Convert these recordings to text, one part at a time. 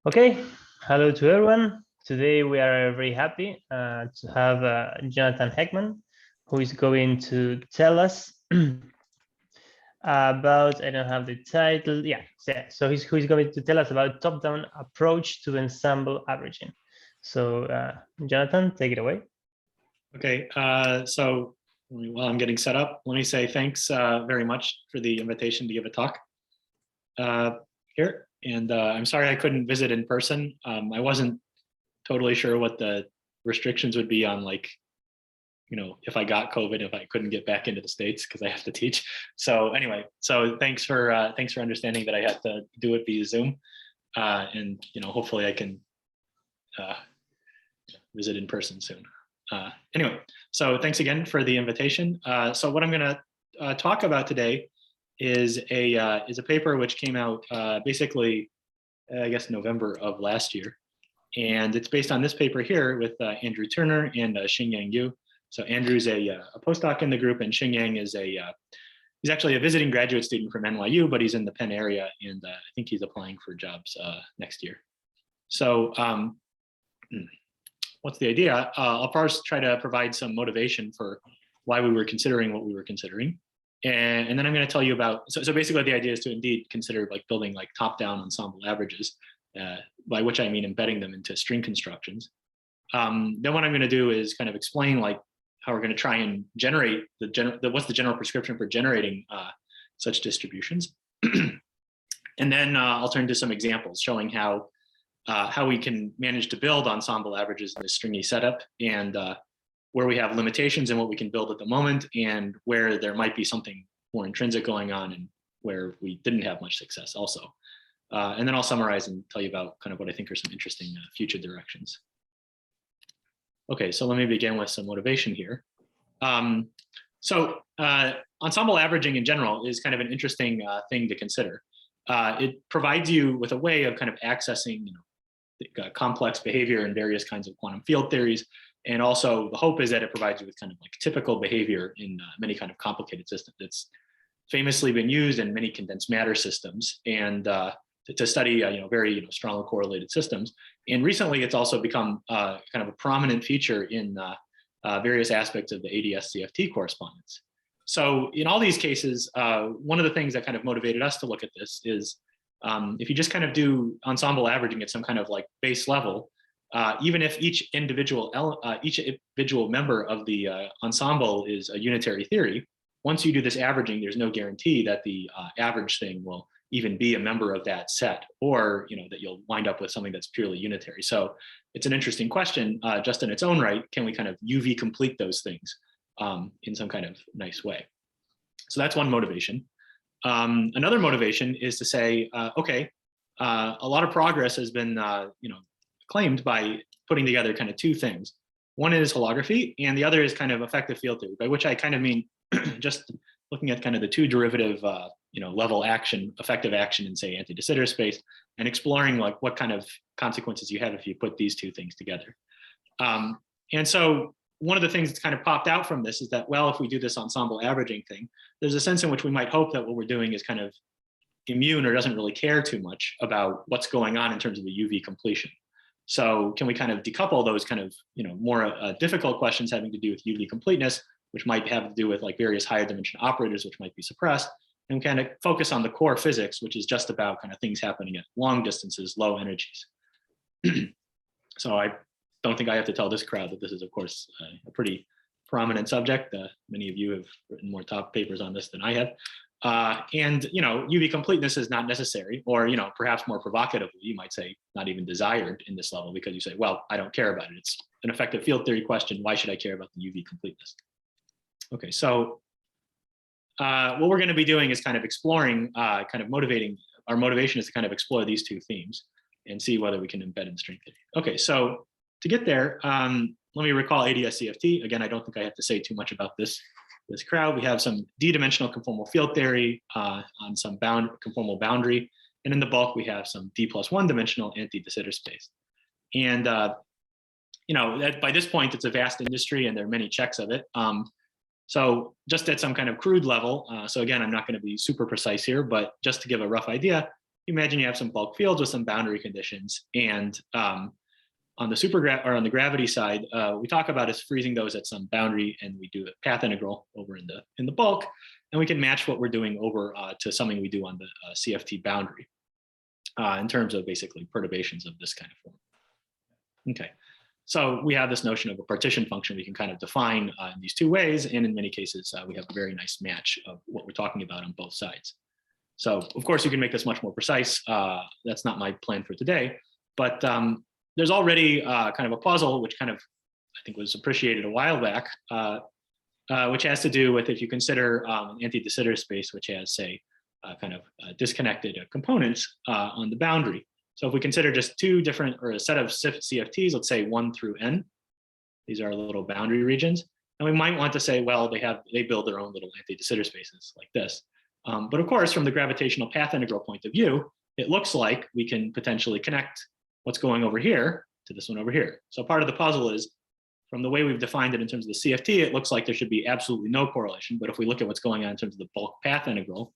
Okay, hello to everyone. Today we are very happy to have Jonathan Heckman, who is going to tell us about, I don't have the title, so who's going to tell us about top-down approach to ensemble averaging. So Jonathan, take it away. Okay, so while I'm getting set up, let me say thanks very much for the invitation to give a talk here. And I'm sorry I couldn't visit in person. I wasn't totally sure what the restrictions would be on, like, if I got COVID, if I couldn't get back into the States because I have to teach. So anyway, so thanks for understanding that I had to do it via Zoom. And hopefully I can visit in person soon. Anyway, so thanks again for the invitation. So what I'm going to talk about today is a paper which came out basically, I guess, November of last year, and it's based on this paper here with Andrew Turner and Xingyang Yu. So Andrew's a postdoc in the group, and Xingyang is he's actually a visiting graduate student from NYU, but he's in the Penn area, and I think he's applying for jobs next year. So what's the idea? I'll first try to provide some motivation for why we were considering what we were considering. And then I'm going to tell you about, so basically the idea is to indeed consider like building like top-down ensemble averages, by which I mean embedding them into string constructions. Then what I'm going to do is kind of explain like how we're going to try and generate what's the general prescription for generating such distributions. And then I'll turn to some examples showing how we can manage to build ensemble averages in this stringy setup, and where we have limitations in what we can build at the moment, and where there might be something more intrinsic going on and where we didn't have much success also. And then I'll summarize and tell you about kind of what I think are some interesting future directions. Okay, so let me begin with some motivation here. Ensemble averaging in general is kind of an interesting thing to consider. It provides you with a way of kind of accessing complex behavior in various kinds of quantum field theories. And also the hope is that it provides you with kind of like typical behavior in many kind of complicated systems. It's famously been used in many condensed matter systems and to study very strongly correlated systems. And recently it's also become kind of a prominent feature in various aspects of the ADS-CFT correspondence. So in all these cases, one of the things that kind of motivated us to look at this is if you just kind of do ensemble averaging at some kind of like base level, even if each individual member of the ensemble is a unitary theory, once you do this averaging, there's no guarantee that the average thing will even be a member of that set, or that you'll wind up with something that's purely unitary. So it's an interesting question just in its own right. Can we kind of UV complete those things in some kind of nice way? So that's one motivation. Another motivation is to say, okay, a lot of progress has been claimed by putting together kind of two things. One is holography, and the other is kind of effective field theory, by which I kind of mean just looking at kind of the two derivative level action, effective action in, say, anti-de Sitter space, and exploring like what kind of consequences you have if you put these two things together. And so one of the things that's kind of popped out from this is that, well, if we do this ensemble averaging thing, there's a sense in which we might hope that what we're doing is kind of immune or doesn't really care too much about what's going on in terms of the UV completion. So can we kind of decouple those kind of more difficult questions having to do with UV completeness, which might have to do with like various higher dimension operators which might be suppressed, and kind of focus on the core physics, which is just about kind of things happening at long distances, low energies. So I don't think I have to tell this crowd that this is, of course, a pretty prominent subject. Many of you have written more top papers on this than I have. And UV completeness is not necessary, or perhaps more provocatively, you might say not even desired in this level, because you say, well, I don't care about it. It's an effective field theory question. Why should I care about the UV completeness? Okay, so what we're going to be doing is kind of exploring, kind of motivating. Our motivation is to kind of explore these two themes and see whether we can embed in string theory. Okay, so to get there, let me recall ADS-CFT. Again, I don't think I have to say too much about this crowd. We have some d-dimensional conformal field theory on some conformal boundary, and in the bulk we have some d+1 dimensional anti-de Sitter space. And by this point it's a vast industry and there are many checks of it. So just at some kind of crude level, so again, I'm not going to be super precise here, but just to give a rough idea, imagine you have some bulk fields with some boundary conditions, and on the gravity side, we talk about is freezing those at some boundary, and we do a path integral over in the bulk, and we can match what we're doing over to something we do on the CFT boundary in terms of basically perturbations of this kind of form. Okay, so we have this notion of a partition function we can kind of define in these two ways, and in many cases we have a very nice match of what we're talking about on both sides. So of course you can make this much more precise. That's not my plan for today, but there's already kind of a puzzle which kind of, I think, was appreciated a while back, which has to do with if you consider an anti-de Sitter space which has, say, kind of disconnected components on the boundary. So if we consider just two different, or a set of CFTs, let's say 1 through n, these are little boundary regions, and we might want to say, well, they build their own little anti-de Sitter spaces like this. But of course, from the gravitational path integral point of view, it looks like we can potentially connect what's going over here to this one over here. So part of the puzzle is, from the way we've defined it in terms of the CFT, it looks like there should be absolutely no correlation. But if we look at what's going on in terms of the bulk path integral,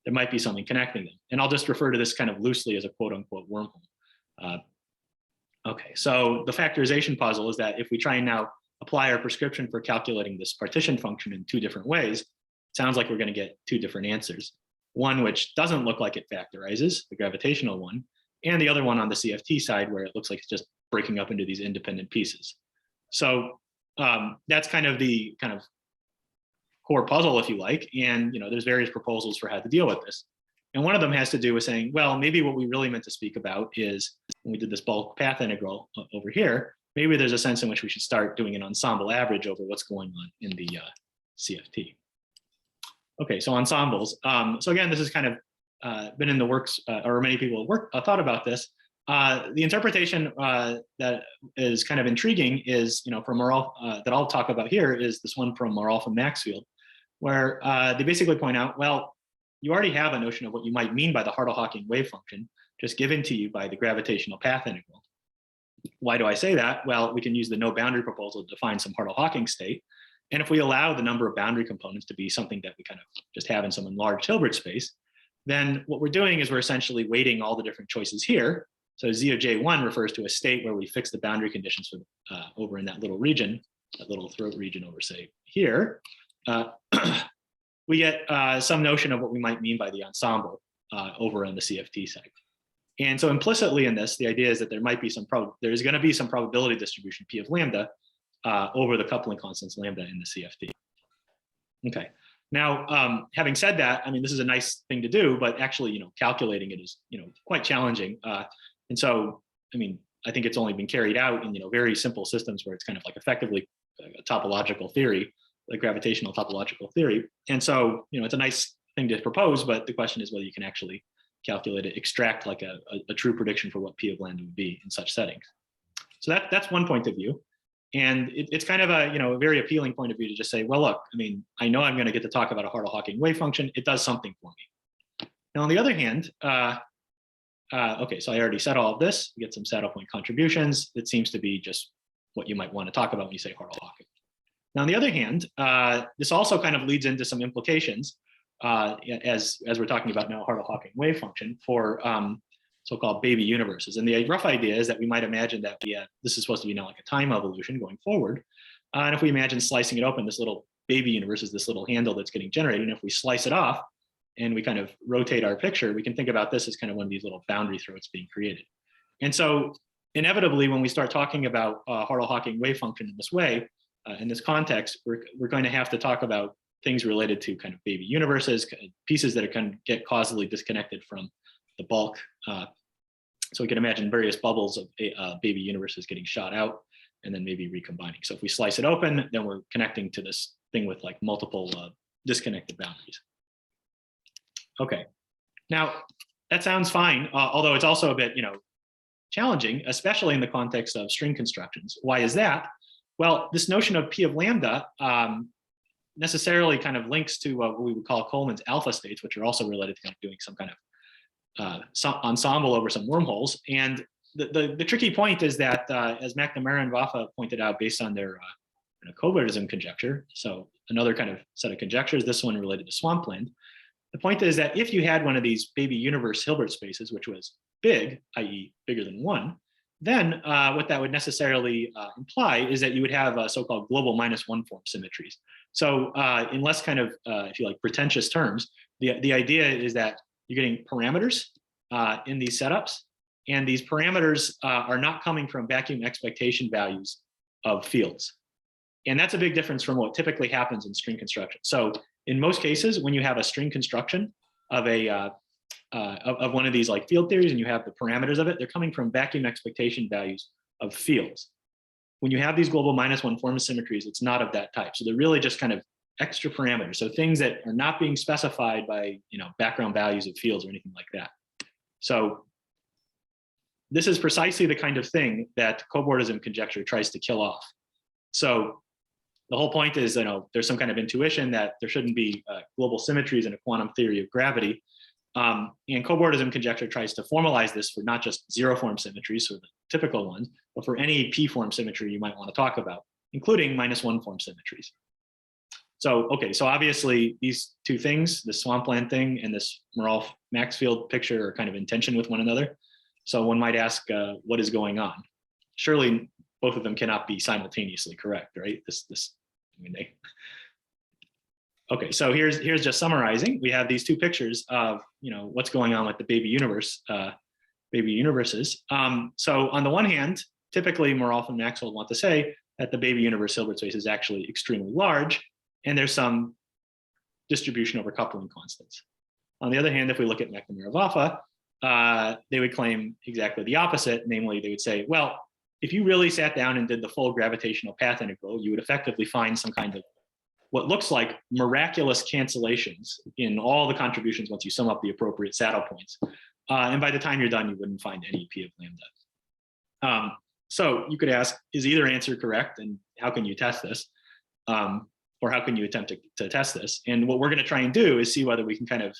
there might be something connecting them. And I'll just refer to this kind of loosely as a quote unquote wormhole. Okay, so the factorization puzzle is that if we try and now apply our prescription for calculating this partition function in two different ways, it sounds like we're going to get two different answers. One which doesn't look like it factorizes, the gravitational one, and the other one on the CFT side where it looks like it's just breaking up into these independent pieces. So that's kind of the core puzzle, if you like. And there's various proposals for how to deal with this. And one of them has to do with saying, well, maybe what we really meant to speak about is when we did this bulk path integral over here, maybe there's a sense in which we should start doing an ensemble average over what's going on in the CFT. Okay, so ensembles. So again, this has kind of been in the works, or many people have thought about this. The interpretation that is kind of intriguing is, from Marolf, that I'll talk about here, is this one from Marolf and Maxfield, where they basically point out, well, you already have a notion of what you might mean by the Hartle-Hawking wave function, just given to you by the gravitational path integral. Why do I say that? Well, we can use the no boundary proposal to define some Hartle-Hawking state. And if we allow the number of boundary components to be something that we kind of just have in some enlarged Hilbert space, then what we're doing is we're essentially weighting all the different choices here. So Z of J1 refers to a state where we fix the boundary conditions for over in that little region, that little throat region over, say, here. We get some notion of what we might mean by the ensemble over on the CFT side. And so implicitly in this, the idea is that there might be there's going to be some probability distribution P of lambda over the coupling constants lambda in the CFT. Okay. Now, having said that, I mean, this is a nice thing to do, but actually, calculating it is, quite challenging. And so, I mean, I think it's only been carried out in, very simple systems where it's kind of like effectively a topological theory, like gravitational topological theory. And so, it's a nice thing to propose, but the question is whether you can actually calculate it, extract like a true prediction for what P of lambda would be in such settings. So that's one point of view. And it's kind of a very appealing point of view to just say, well, look, I mean, I know I'm going to get to talk about a Hartle-Hawking wave function. It does something for me. Now, on the other hand, okay, so I already said all of this. We get some saddle point contributions. It seems to be just what you might want to talk about when you say Hartle-Hawking. Now, on the other hand, this also kind of leads into some implications as we're talking about now Hartle-Hawking wave function for so-called baby universes. And the rough idea is that we might imagine that this is supposed to be now like a time evolution going forward. And if we imagine slicing it open, this little baby universe is this little handle that's getting generated. And if we slice it off and we kind of rotate our picture, we can think about this as kind of one of these little boundary throats being created. And so inevitably, when we start talking about Hartle-Hawking wave function in this way, in this context, we're going to have to talk about things related to kind of baby universes, pieces that are kind of get causally disconnected from the bulk. So we can imagine various bubbles of baby universes getting shot out and then maybe recombining. So if we slice it open, then we're connecting to this thing with like multiple disconnected boundaries. Okay, now that sounds fine, although it's also a bit, challenging, especially in the context of string constructions. Why is that? Well, this notion of P of lambda necessarily kind of links to what we would call Coleman's alpha states, which are also related to kind of doing some kind of ensemble over some wormholes. And the tricky point is that, as McNamara and Vafa pointed out, based on their covariatism conjecture, so another kind of set of conjectures, this one related to Swampland, the point is that if you had one of these baby universe Hilbert spaces, which was big, i.e. bigger than 1, then what that would necessarily imply is that you would have so-called global -1 form symmetries. So in less kind of, if you like, pretentious terms, the idea is that you're getting parameters in these setups, and these parameters are not coming from vacuum expectation values of fields. And that's a big difference from what typically happens in string construction. So in most cases, when you have a string construction of of one of these like field theories and you have the parameters of it, they're coming from vacuum expectation values of fields. When you have these global -1 form symmetries, it's not of that type. So they're really just kind of extra parameters. So things that are not being specified by, background values of fields or anything like that. So this is precisely the kind of thing that cobordism conjecture tries to kill off. So the whole point is, there's some kind of intuition that there shouldn't be global symmetries in a quantum theory of gravity. And cobordism conjecture tries to formalize this for not just 0 form symmetries, so the typical ones, but for any p form symmetry you might want to talk about, including -1 form symmetries. So, okay, so obviously these two things, the Swampland thing and this Marolf Maxfield picture, are kind of in tension with one another. So one might ask, what is going on? Surely both of them cannot be simultaneously correct, right? Okay, so here's just summarizing. We have these two pictures of what's going on with the baby universes. So on the one hand, typically Marolf and Maxfield want to say that the baby universe Hilbert space is actually extremely large, and there's some distribution over coupling constants. On the other hand, if we look at McNamara and Vafa, they would claim exactly the opposite. Namely, they would say, well, if you really sat down and did the full gravitational path integral, you would effectively find some kind of what looks like miraculous cancellations in all the contributions once you sum up the appropriate saddle points. And by the time you're done, you wouldn't find any P of lambda. So you could ask, is either answer correct? And how can you test this? Or how can you attempt to test this? And what we're going to try and do is see whether we can kind of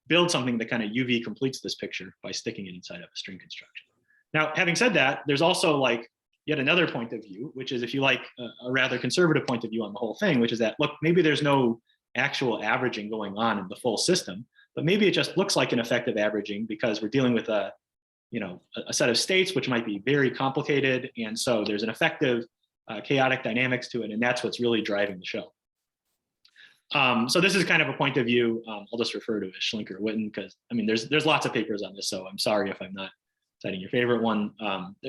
build something that kind of UV completes this picture by sticking it inside of a string construction. Now, having said that, there's also like yet another point of view, which is, if you like, a rather conservative point of view on the whole thing, which is that, look, maybe there's no actual averaging going on in the full system, but maybe it just looks like an effective averaging because we're dealing with a set of states which might be very complicated, and so there's an effective chaotic dynamics to it, and that's what's really driving the show. So this is kind of a point of view. I'll just refer to it as Schlinker-Witten because there's lots of papers on this, so I'm sorry if I'm not citing your favorite one.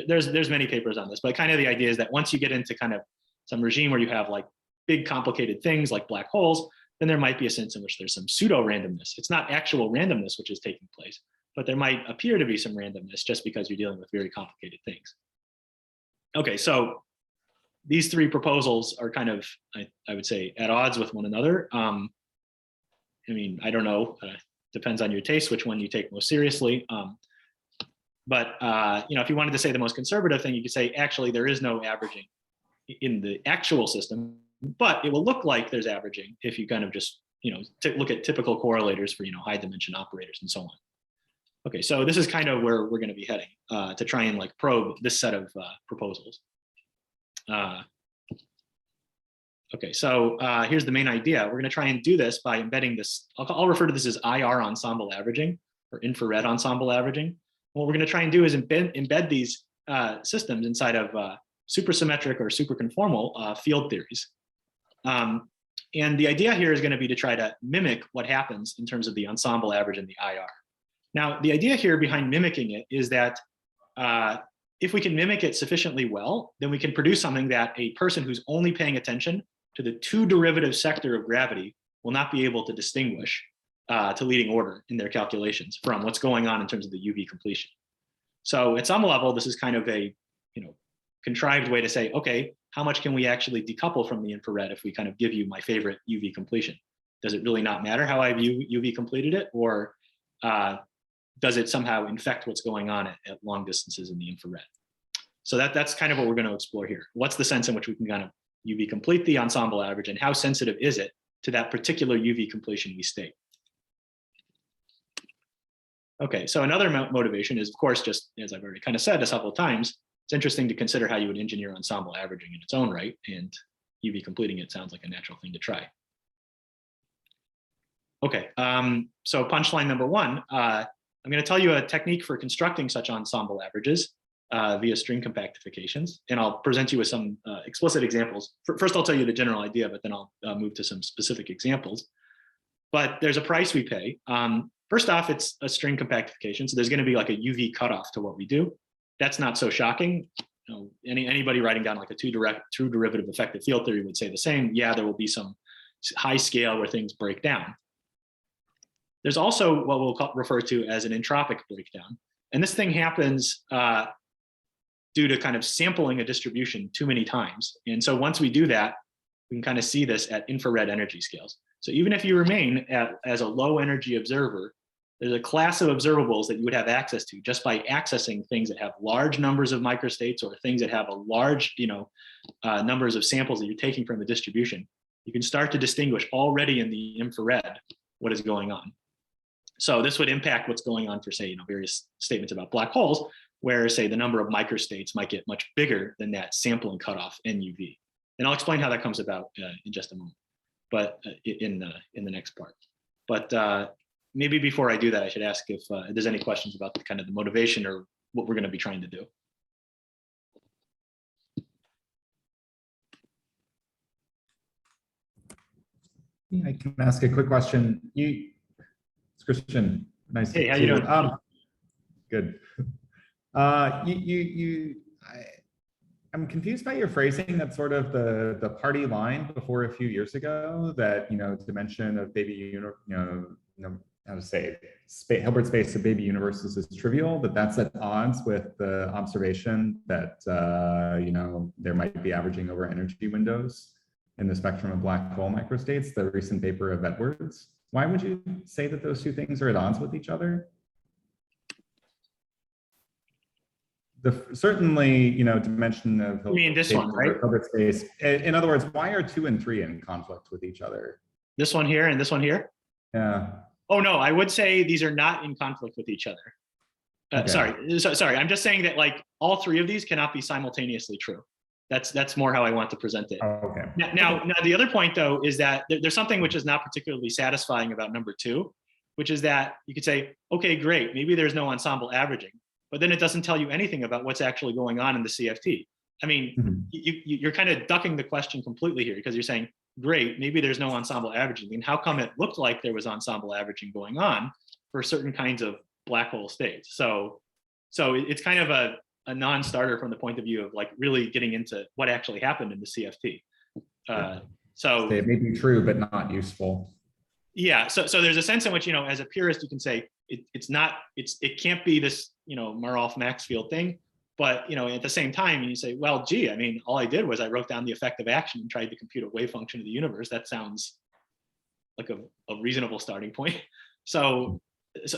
There's many papers on this, but kind of the idea is that once you get into kind of some regime where you have like big complicated things like black holes, then there might be a sense in which there's some pseudo randomness. It's not actual randomness which is taking place, but there might appear to be some randomness just because you're dealing with very complicated things. Okay, so these three proposals are kind of, I would say, at odds with one another. I don't know, depends on your taste, which one you take most seriously. But if you wanted to say the most conservative thing, you could say, actually, there is no averaging in the actual system, but it will look like there's averaging if you kind of just, look at typical correlators for, high dimension operators and so on. Okay, so this is kind of where we're going to be heading to try and like probe this set of proposals. Okay, so here's the main idea. We're going to try and do this by embedding this. I'll refer to this as IR ensemble averaging or infrared ensemble averaging. What we're going to try and do is embed these systems inside of supersymmetric or superconformal field theories. And the idea here is going to be to try to mimic what happens in terms of the ensemble average and the IR. Now, the idea here behind mimicking it is that if we can mimic it sufficiently well, then we can produce something that a person who's only paying attention to the two derivative sector of gravity will not be able to distinguish to leading order in their calculations from what's going on in terms of the UV completion. So at some level, this is kind of a contrived way to say, okay, how much can we actually decouple from the infrared if we kind of give you my favorite UV completion? Does it really not matter how I UV completed it, or does it somehow infect what's going on at long distances in the infrared? So that's kind of what we're going to explore here. What's the sense in which we can kind of UV complete the ensemble average, and how sensitive is it to that particular UV completion we state? Okay, so another motivation is, of course, just as I've already kind of said a couple of times, it's interesting to consider how you would engineer ensemble averaging in its own right, and UV completing it sounds like a natural thing to try. Okay, so punchline number one, I'm going to tell you a technique for constructing such ensemble averages via string compactifications, and I'll present you with some explicit examples. First, I'll tell you the general idea, but then I'll move to some specific examples. But there's a price we pay. First off, it's a string compactification, so there's going to be like a UV cutoff to what we do. That's not so shocking. You know, anybody writing down like a true derivative effective field theory would say the same. Yeah, there will be some high scale where things break down. There's also what we'll refer to as an entropic breakdown. And this thing happens due to kind of sampling a distribution too many times. And so once we do that, we can kind of see this at infrared energy scales. So even if you remain as a low energy observer, there's a class of observables that you would have access to just by accessing things that have large numbers of microstates or things that have a large, numbers of samples that you're taking from the distribution. You can start to distinguish already in the infrared what is going on. So this would impact what's going on for, say, various statements about black holes, where, say, the number of microstates might get much bigger than that sampling cutoff NUV. And I'll explain how that comes about in just a moment, but in the next part. But maybe before I do that, I should ask if there's any questions about kind of the motivation or what we're going to be trying to do. I can ask a quick question. It's Christian. Nice. Hey, how you doing? Good. I'm confused by your phrasing. That's sort of the party line before a few years ago. That dimension of baby how to say it, Hilbert space of baby universes is trivial. That's at odds with the observation that there might be averaging over energy windows in the spectrum of black hole microstates, the recent paper of Edwards. Why would you say that those two things are at odds with each other? Certainly, dimension of Hilbert, you mean this one, right? Hilbert space. In other words, why are 2 and 3 in conflict with each other? This one here and this one here? Yeah. Oh, no, I would say these are not in conflict with each other. Okay. Sorry, I'm just saying that like all 3 of these cannot be simultaneously true. That's more how I want to present it. Oh, okay. Now, the other point, though, is that there's something which is not particularly satisfying about number 2, which is that you could say, okay, great, maybe there's no ensemble averaging, but then it doesn't tell you anything about what's actually going on in the CFT. I mean, you're kind of ducking the question completely here because you're saying, great, maybe there's no ensemble averaging. And how come it looked like there was ensemble averaging going on for certain kinds of black hole states? So it's kind of a non-starter from the point of view of like really getting into what actually happened in the CFT. So it may be true, but not useful. Yeah. So there's a sense in which, as a purist, you can say it can't be this, Marolf Maxfield thing. But, at the same time, you say, well, gee, I mean, all I did was I wrote down the effective action and tried to compute a wave function of the universe. That sounds like a reasonable starting point. So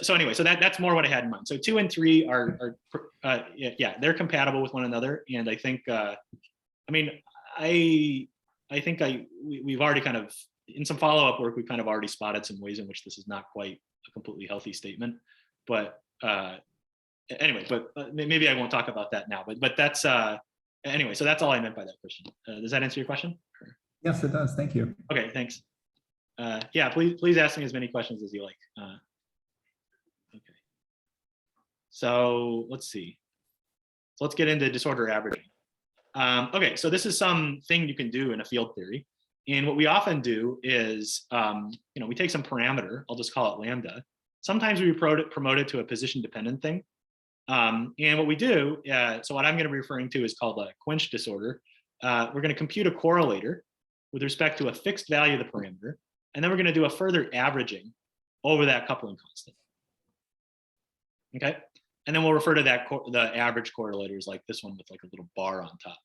anyway, so that's more what I had in mind. So 2 and 3 are they're compatible with one another. And I think, we've already kind of, in some follow-up work, we've kind of already spotted some ways in which this is not quite a completely healthy statement. But anyway, but maybe I won't talk about that now. But that's anyway. So that's all I meant by that question. Does that answer your question? Yes, it does. Thank you. Okay, thanks. Yeah, please ask me as many questions as you like. Okay. So let's see. So let's get into disorder averaging. Okay, so this is something you can do in a field theory. And what we often do is, we take some parameter, I'll just call it lambda. Sometimes we promote it to a position-dependent thing. And what we do, so what I'm going to be referring to is called a quench disorder. We're going to compute a correlator with respect to a fixed value of the parameter. And then we're going to do a further averaging over that coupling constant. Okay. And then we'll refer to that the average correlators like this one with like a little bar on top.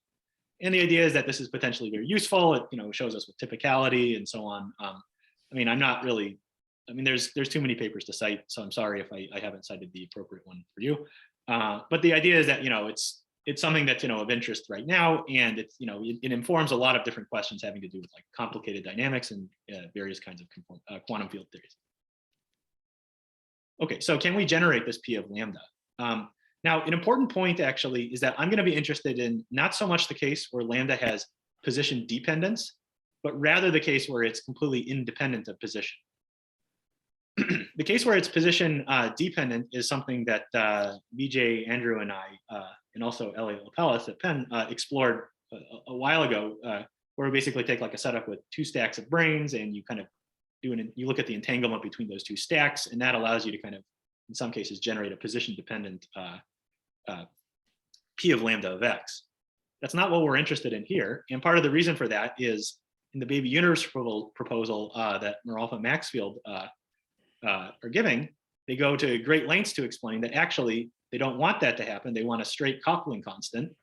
And the idea is that this is potentially very useful. It shows us with typicality and so on. I'm not really. There's too many papers to cite, so I'm sorry if I haven't cited the appropriate one for you. But the idea is that it's something that's of interest right now, and it's it informs a lot of different questions having to do with like complicated dynamics and various kinds of quantum field theories. Okay, so can we generate this P of lambda? Now, an important point actually is that I'm going to be interested in not so much the case where lambda has position dependence, but rather the case where it's completely independent of position. the case where it's position dependent is something that BJ, Andrew, and I, and also Elliot Lapellis at Penn explored a while ago, where we basically take like a setup with 2 stacks of branes, and you kind of you look at the entanglement between those 2 stacks, and that allows you to kind of, in some cases, generate a position dependent P of lambda of X. That's not what we're interested in here. And part of the reason for that is in the baby universe proposal that Marolf and Maxfield are giving, they go to great lengths to explain that actually they don't want that to happen. They want a straight coupling constant.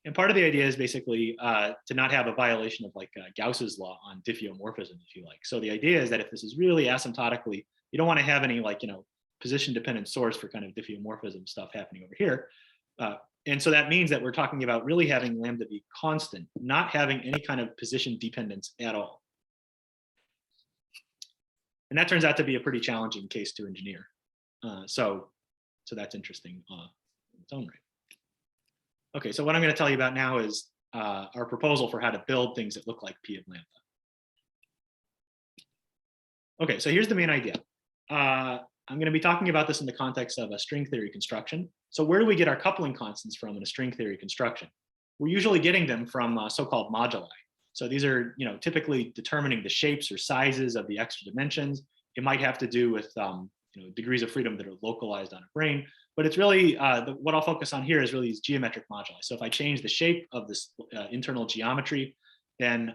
And part of the idea is basically to not have a violation of like Gauss's law on diffeomorphism, if you like. So the idea is that if this is really asymptotically, you don't want to have any like, position dependent source for kind of diffeomorphism stuff happening over here. And so that means that we're talking about really having lambda be constant, not having any kind of position dependence at all. And that turns out to be a pretty challenging case to engineer. So that's interesting in its own right. Okay, so what I'm going to tell you about now is our proposal for how to build things that look like P of lambda. Okay, so here's the main idea. I'm going to be talking about this in the context of a string theory construction. So where do we get our coupling constants from in a string theory construction? We're usually getting them from so-called moduli. So these are, typically determining the shapes or sizes of the extra dimensions. It might have to do with, degrees of freedom that are localized on a brane. But it's really, what I'll focus on here is really these geometric moduli. So if I change the shape of this internal geometry, then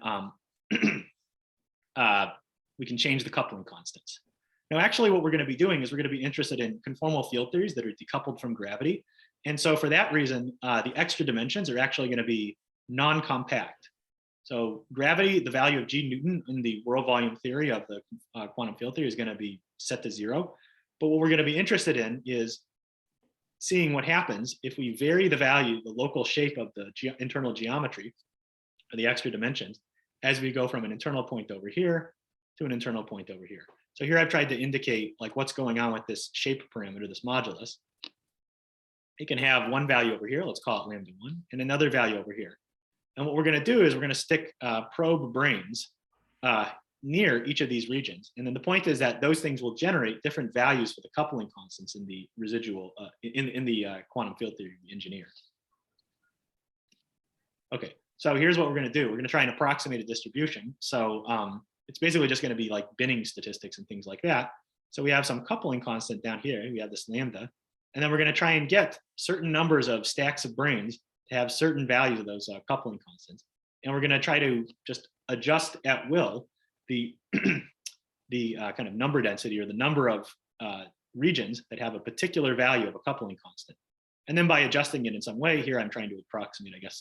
we can change the coupling constants. Now, actually, what we're going to be doing is we're going to be interested in conformal field theories that are decoupled from gravity. And so for that reason, the extra dimensions are actually going to be non-compact. So gravity, the value of G Newton in the world volume theory of the quantum field theory is going to be set to 0. But what we're going to be interested in is seeing what happens if we vary the value, the local shape of the internal geometry, or the extra dimensions, as we go from an internal point over here to an internal point over here. So here I've tried to indicate like what's going on with this shape parameter, this modulus. It can have one value over here, let's call it lambda 1, and another value over here. And what we're going to do is we're going to stick probe branes near each of these regions. And then the point is that those things will generate different values for the coupling constants in the residual, in the quantum field theory we engineer. Okay, so here's what we're going to do. We're going to try and approximate a distribution. So it's basically just going to be like binning statistics and things like that. So we have some coupling constant down here. We have this lambda. And then we're going to try and get certain numbers of stacks of branes to have certain values of those coupling constants. And we're going to try to just adjust at will the kind of number density or the number of regions that have a particular value of a coupling constant. And then by adjusting it in some way, here I'm trying to approximate, I guess,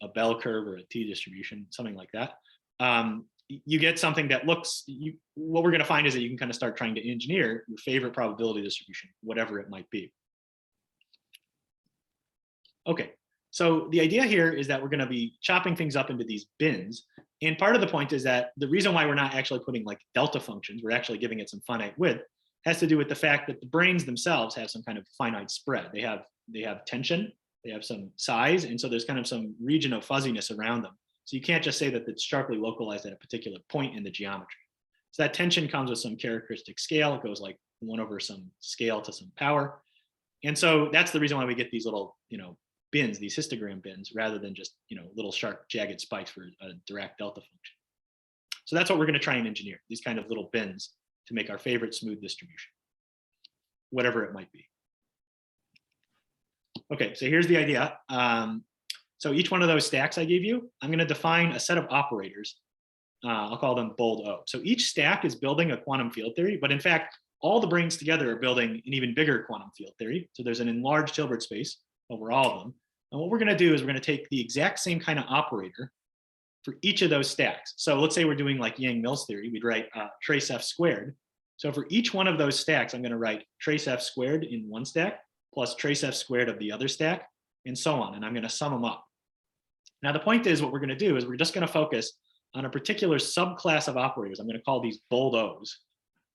a bell curve or a t distribution, something like that. You get something that looks, what we're going to find is that you can kind of start trying to engineer your favorite probability distribution, whatever it might be. Okay, so the idea here is that we're going to be chopping things up into these bins. And part of the point is that the reason why we're not actually putting like delta functions, we're actually giving it some finite width, has to do with the fact that the branes themselves have some kind of finite spread. They have tension, they have some size, and so there's kind of some region of fuzziness around them. So you can't just say that it's sharply localized at a particular point in the geometry. So that tension comes with some characteristic scale. It goes like 1 over some scale to some power. And so that's the reason why we get these little, bins, these histogram bins, rather than just, little sharp jagged spikes for a Dirac delta function. So that's what we're going to try and engineer, these kind of little bins to make our favorite smooth distribution, whatever it might be. Okay, so here's the idea. So each one of those stacks I gave you, I'm going to define a set of operators. I'll call them bold O. So each stack is building a quantum field theory, but in fact, all the branes together are building an even bigger quantum field theory. So there's an enlarged Hilbert space over all of them. And what we're going to do is we're going to take the exact same kind of operator for each of those stacks. So let's say we're doing like Yang-Mills theory, we'd write trace F squared. So for each one of those stacks, I'm going to write trace F squared in one stack plus trace F squared of the other stack, and so on. And I'm going to sum them up. Now, the point is what we're going to do is we're just going to focus on a particular subclass of operators. I'm going to call these bold O's.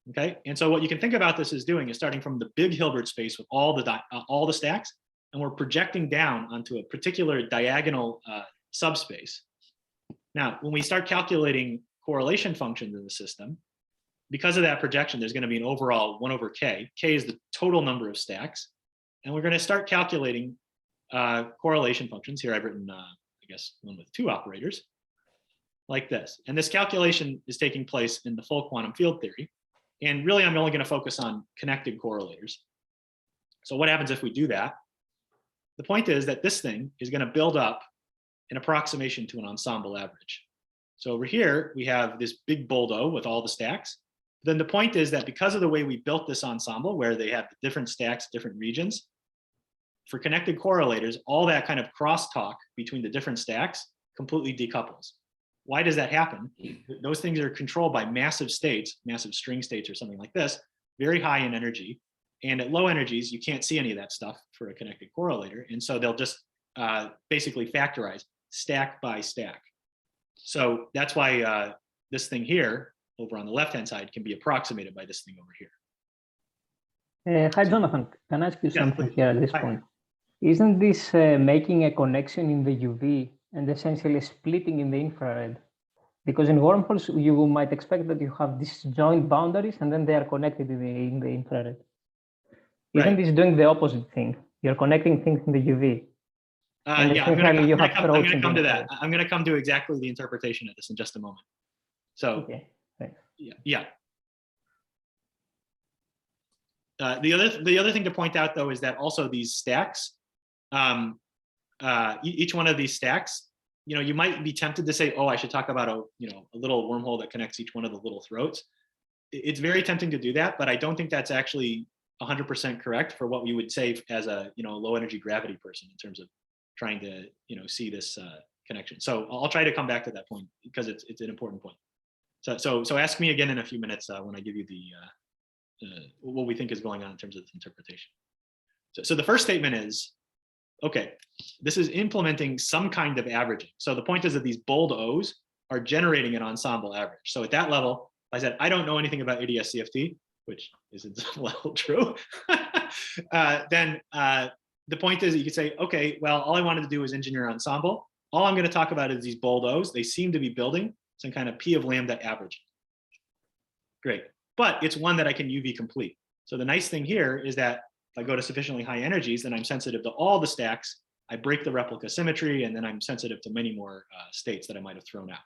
Okay. And so what you can think about this as doing is starting from the big Hilbert space with all the stacks, and we're projecting down onto a particular diagonal subspace. Now, when we start calculating correlation functions in the system, because of that projection, there's going to be an overall 1 over k. K is the total number of stacks. And we're going to start calculating correlation functions. Here I've written, I guess, one with 2 operators, like this. And this calculation is taking place in the full quantum field theory. And really, I'm only going to focus on connected correlators. So what happens if we do that? The point is that this thing is going to build up an approximation to an ensemble average. So over here, we have this big bold O with all the stacks. Then the point is that because of the way we built this ensemble, where they have different stacks, different regions, for connected correlators, all that kind of crosstalk between the different stacks completely decouples. Why does that happen? Those things are controlled by massive states, massive string states or something like this, very high in energy. And at low energies, you can't see any of that stuff for a connected correlator. And so they'll just basically factorize stack by stack. So that's why this thing here over on the left-hand side can be approximated by this thing over here. Hi, Jonathan. Can I ask you something here at this point? Isn't this making a connection in the UV and essentially splitting in the infrared? Because in wormholes, you might expect that you have these joint boundaries and then they are connected in the infrared. Isn't this doing the opposite thing? You're connecting things in the UV. Yeah, I'm going to come to that. I'm going to come to exactly the interpretation of this in just a moment. So, okay, thanks. Yeah. The other thing to point out, though, is that also these stacks, each one of these stacks, you might be tempted to say, oh, I should talk about a little wormhole that connects each one of the little throats. It's very tempting to do that, but I don't think that's actually 100% correct for what we would say as a low energy gravity person in terms of trying to see this connection. So I'll try to come back to that point because it's an important point. So ask me again in a few minutes when I give you the what we think is going on in terms of this interpretation. So the first statement is, okay, this is implementing some kind of averaging. So the point is that these bold O's are generating an ensemble average. So at that level, I said, I don't know anything about ADS CFT, which isn't well true. Then the point is that you could say, okay, well, all I wanted to do was engineer ensemble. All I'm going to talk about is these bold O's. They seem to be building some kind of P of lambda average. Great, but it's one that I can UV complete. So the nice thing here is that if I go to sufficiently high energies, then I'm sensitive to all the stacks. I break the replica symmetry, and then I'm sensitive to many more states that I might have thrown out.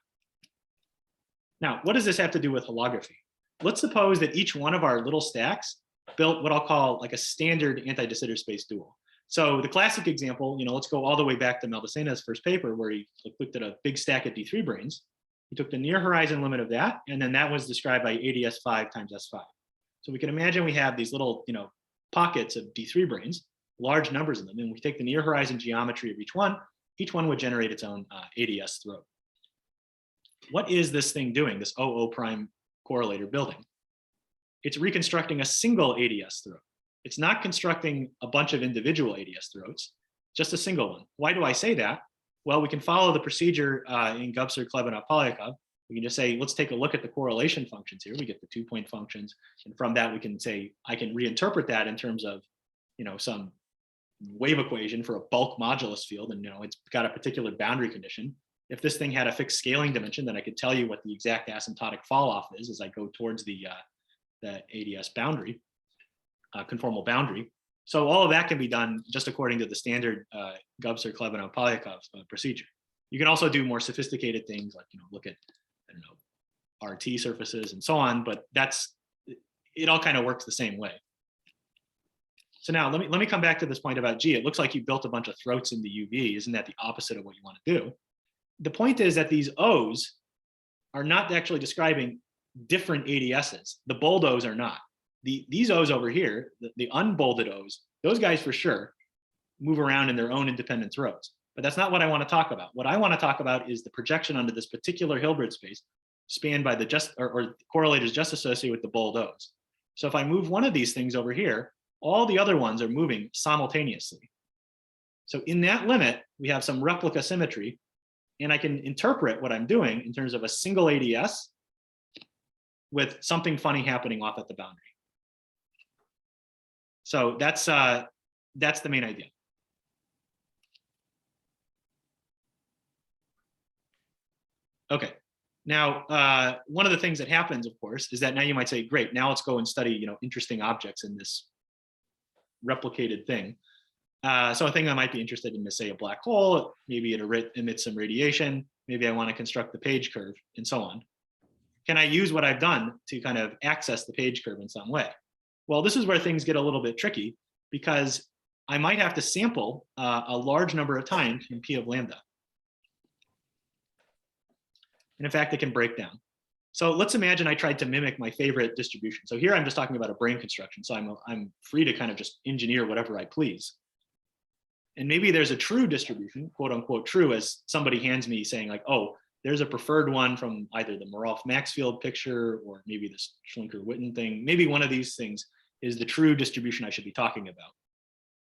Now, what does this have to do with holography? Let's suppose that each one of our little stacks built what I'll call like a standard anti-de Sitter space dual. So the classic example, let's go all the way back to Maldacena's first paper where he looked at a big stack of D3 branes. He took the near horizon limit of that, and then that was described by ADS5 times S5. So we can imagine we have these little, pockets of D3 branes, large numbers in them, and we take the near horizon geometry of each one would generate its own ADS throat. What is this thing doing, this OO prime correlator building? It's reconstructing a single ADS throat. It's not constructing a bunch of individual ADS throats, just a single one. Why do I say that? Well, we can follow the procedure in Gubser, Klebanov, Polyakov. We can just say, let's take a look at the correlation functions here. We get the 2-point functions. And from that, we can say, I can reinterpret that in terms of, some wave equation for a bulk modulus field. And, it's got a particular boundary condition. If this thing had a fixed scaling dimension, then I could tell you what the exact asymptotic fall off is as I go towards the ADS boundary, conformal boundary. So all of that can be done just according to the standard Gubser, Klebanov, Polyakov procedure. You can also do more sophisticated things like, look at, RT surfaces and so on, but it all kind of works the same way. So now let me come back to this point about G. It looks like you built a bunch of throats in the UV. Isn't that the opposite of what you want to do? The point is that these O's are not actually describing different ADSs. The bold O's are not. These O's over here, the unbolded O's, those guys for sure move around in their own independent throats. But that's not what I want to talk about. What I want to talk about is the projection onto this particular Hilbert space spanned by the or correlators just associated with the bold O's. So if I move one of these things over here, all the other ones are moving simultaneously. So in that limit, we have some replica symmetry, and I can interpret what I'm doing in terms of a single ADS with something funny happening off at the boundary. So that's the main idea. Okay, Now, one of the things that happens, of course, is that now you might say, great, now let's go and study, interesting objects in this replicated thing. So a thing I might be interested in is, say, a black hole. Maybe it emits some radiation. Maybe I want to construct the page curve and so on. Can I use what I've done to kind of access the page curve in some way? Well, this is where things get a little bit tricky, because I might have to sample a large number of times in P of lambda. And in fact, it can break down. So let's imagine I tried to mimic my favorite distribution. So here I'm just talking about a brane construction. So I'm free to kind of just engineer whatever I please. And maybe there's a true distribution, quote unquote true, as somebody hands me saying like, oh, there's a preferred one from either the Marolf-Maxfield picture or maybe this Schlinker-Witten thing. Maybe one of these things is the true distribution I should be talking about.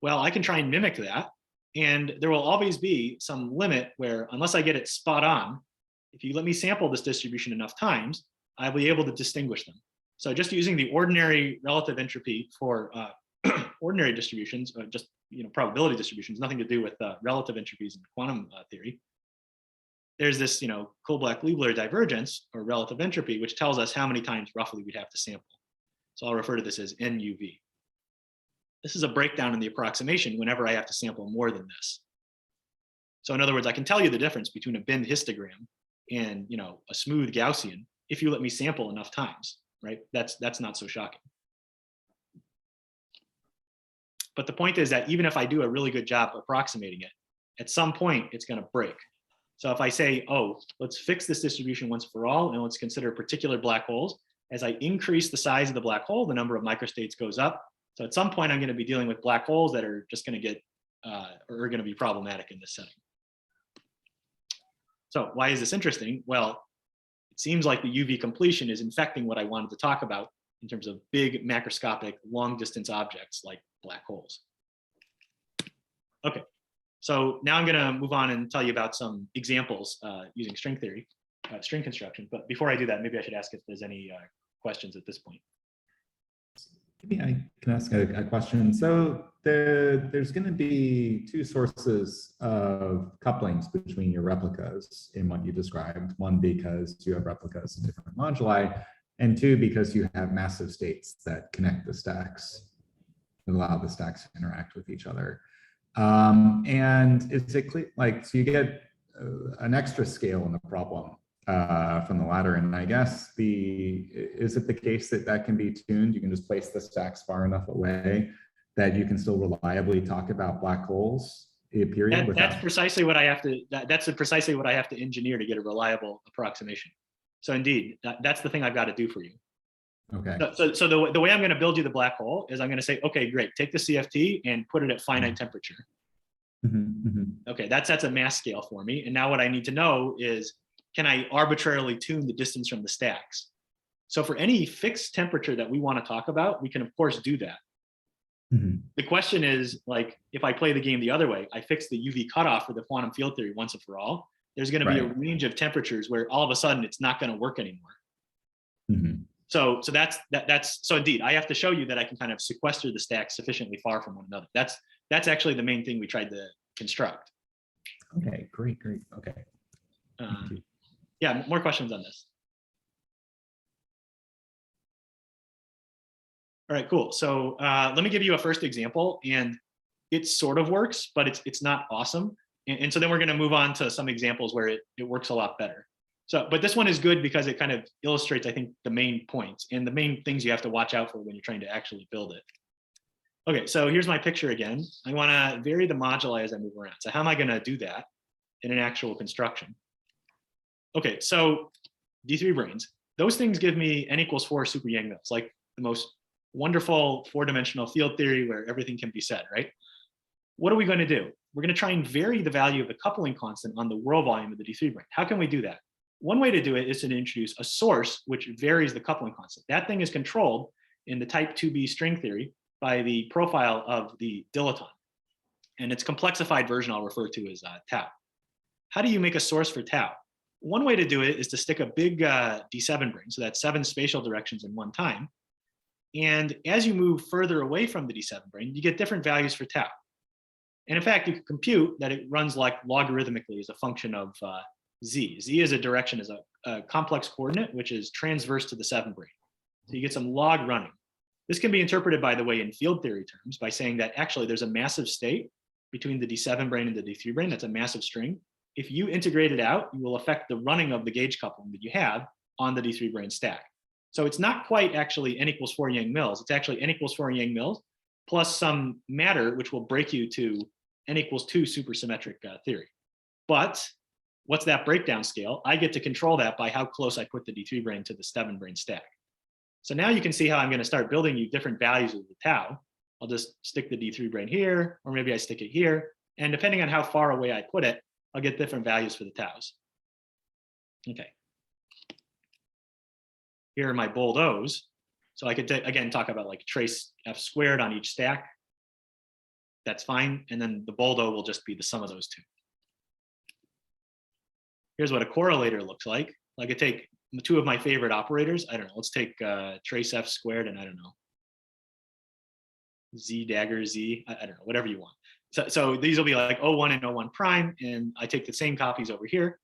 Well, I can try and mimic that. And there will always be some limit where, unless I get it spot on, if you let me sample this distribution enough times, I'll be able to distinguish them. So just using the ordinary relative entropy for ordinary distributions, just probability distributions, nothing to do with relative entropies in quantum theory. There's this Kullback-Leibler divergence or relative entropy, which tells us how many times roughly we'd have to sample. So I'll refer to this as NUV. This is a breakdown in the approximation whenever I have to sample more than this. So in other words, I can tell you the difference between a binned histogram and a smooth Gaussian if you let me sample enough times, right? That's not so shocking. But the point is that even if I do a really good job approximating it, at some point it's going to break. So if I say, oh, let's fix this distribution once for all, and let's consider particular black holes, as I increase the size of the black hole, the number of microstates goes up. So at some point, I'm going to be dealing with black holes that are just going to get, or are going to be problematic in this setting. So why is this interesting? Well, it seems like the UV completion is infecting what I wanted to talk about in terms of big macroscopic long distance objects like black holes. Okay, so now I'm going to move on and tell you about some examples using string theory, string construction. But before I do that, maybe I should ask if there's any questions at this point. Maybe I can ask a question. So there's going to be two sources of couplings between your replicas in what you described. One, because you have replicas in different moduli, and two, because you have massive states that connect the stacks, that allow the stacks to interact with each other. And is it clear, so you get an extra scale in the problem from the latter, and I guess is it the case that can be tuned? You can just place the stacks far enough away that you can still reliably talk about black holes. Period. That's precisely what I have to. That's precisely what I have to engineer to get a reliable approximation. So indeed, that's the thing I've got to do for you. Okay. So the way I'm going to build you the black hole is I'm going to say, okay, great, take the CFT and put it at finite temperature. Okay, that sets a mass scale for me, and now what I need to know is, can I arbitrarily tune the distance from the stacks? So for any fixed temperature that we want to talk about, we can of course do that. The question is, if I play the game the other way, I fix the UV cutoff for the quantum field theory once and for all, there's going to be a range of temperatures where all of a sudden it's not going to work anymore. So that's indeed, I have to show you that I can kind of sequester the stacks sufficiently far from one another. That's actually the main thing we tried to construct. Okay, great. Okay. Yeah, more questions on this. All right, cool. So let me give you a first example, and it sort of works, but it's not awesome. And so then we're going to move on to some examples where it works a lot better. So, but this one is good because it kind of illustrates, I think, the main points and the main things you have to watch out for when you're trying to actually build it. Okay, so here's my picture again. I want to vary the moduli as I move around. So how am I going to do that in an actual construction? Okay, so D3 branes, those things give me n = 4 super Yang mills, like the most wonderful 4-dimensional field theory where everything can be said, right? What are we going to do? We're going to try and vary the value of the coupling constant on the whirl volume of the D3 brane. How can we do that? One way to do it is to introduce a source which varies the coupling constant. That thing is controlled in the type 2b string theory by the profile of the dilaton. And its complexified version I'll refer to as tau. How do you make a source for tau? One way to do it is to stick a big D7 brane, so that's 7 spatial directions in one time. And as you move further away from the D7 brane, you get different values for tau. And in fact, you can compute that it runs like logarithmically as a function of z. Z is a direction, as a complex coordinate, which is transverse to the 7 brane. So you get some log running. This can be interpreted, by the way, in field theory terms by saying that actually there's a massive state between the D7 brane and the D3 brane. That's a massive string. If you integrate it out, you will affect the running of the gauge coupling that you have on the D3 brane stack. So it's not quite actually n equals 4 Yang mills. It's actually n equals 4 Yang mills plus some matter, which will break you to n equals 2 supersymmetric theory. But what's that breakdown scale? I get to control that by how close I put the D3 brane to the 7 brane stack. So now you can see how I'm going to start building you different values of the tau. I'll just stick the D3 brane here, or maybe I stick it here. And depending on how far away I put it, I'll get different values for the taus. Okay. Here are my bold O's. So I could, again, talk about like trace F squared on each stack. That's fine. And then the bold O will just be the sum of those two. Here's what a correlator looks like. I could take 2 of my favorite operators. I don't know. Let's take trace F squared and I don't know. Z dagger Z. I don't know, whatever you want. So these will be like O1 and O1 prime. And I take the same copies over here,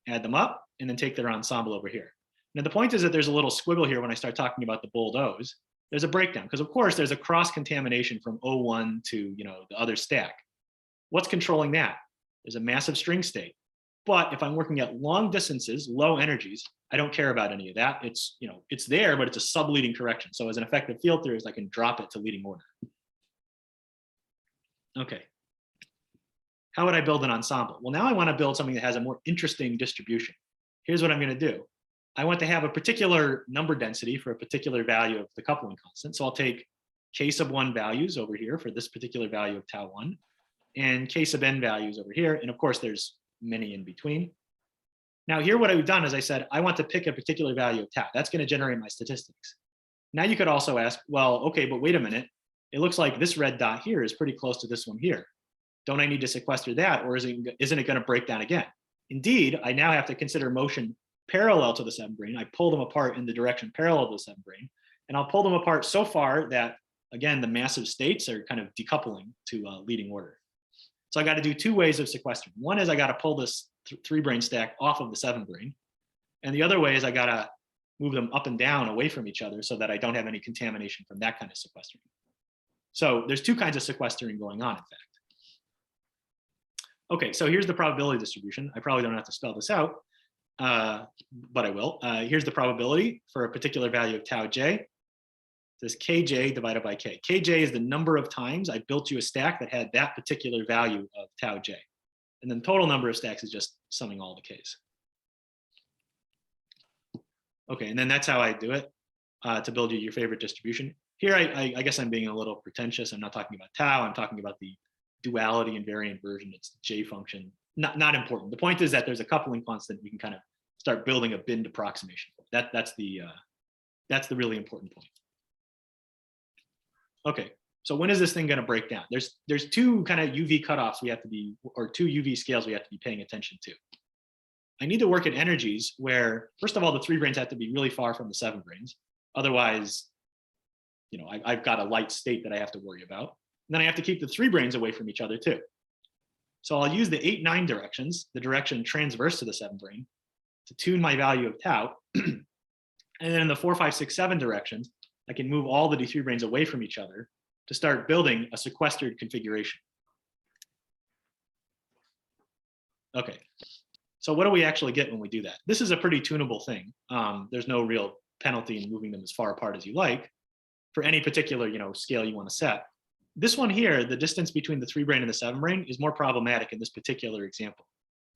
add them up, and then take their ensemble over here. Now, the point is that there's a little squiggle here when I start talking about the bold O's. There's a breakdown because, of course, there's a cross contamination from O1 to the other stack. What's controlling that? There's a massive string state. But if I'm working at long distances, low energies, I don't care about any of that. It's it's there, but it's a subleading correction. So as an effective field theorist, I can drop it to leading order. Okay. How would I build an ensemble? Well, now I want to build something that has a more interesting distribution. Here's what I'm going to do. I want to have a particular number density for a particular value of the coupling constant. So I'll take k sub 1 values over here for this particular value of tau 1 and k sub n values over here. And of course, there's many in between. Now here, what I've done is I said, I want to pick a particular value of tau. That's going to generate my statistics. Now you could also ask, well, okay, but wait a minute. It looks like this red dot here is pretty close to this one here. Don't I need to sequester that, or isn't it going to break down again? Indeed, I now have to consider motion parallel to the 7 brane. I pull them apart in the direction parallel to the 7 brane, and I'll pull them apart so far that, again, the massive states are kind of decoupling to leading order. So I got to do 2 ways of sequestering. One is I got to pull this 3 brane stack off of the 7 brane, and the other way is I got to move them up and down away from each other so that I don't have any contamination from that kind of sequestering. So there's 2 kinds of sequestering going on, in fact. Okay, so here's the probability distribution. I probably don't have to spell this out, but I will. Here's the probability for a particular value of tau j. This kj divided by k. Kj is the number of times I built you a stack that had that particular value of tau j. And then the total number of stacks is just summing all the k's. Okay, and then that's how I do it to build you your favorite distribution. Here, I guess I'm being a little pretentious. I'm not talking about tau. I'm talking about the duality invariant version. It's the j function. Not important. The point is that there's a coupling constant. We can kind of start building a binned approximation. That's the really important point. Okay, so when is this thing going to break down? There's 2 kind of UV cutoffs we have to be, or 2 UV scales we have to be paying attention to. I need to work at energies where, first of all, the 3 branes have to be really far from the 7 branes. Otherwise, I've got a light state that I have to worry about. And then I have to keep the 3 branes away from each other too. So I'll use the 8, 9 directions, the direction transverse to the 7 brane, to tune my value of tau. And then in the 4, 5, 6, 7 directions, I can move all the D3 branes away from each other to start building a sequestered configuration. Okay, so what do we actually get when we do that? This is a pretty tunable thing. There's no real penalty in moving them as far apart as you like for any particular scale you want to set. This one here, the distance between the 3 brane and the 7 brane, is more problematic in this particular example.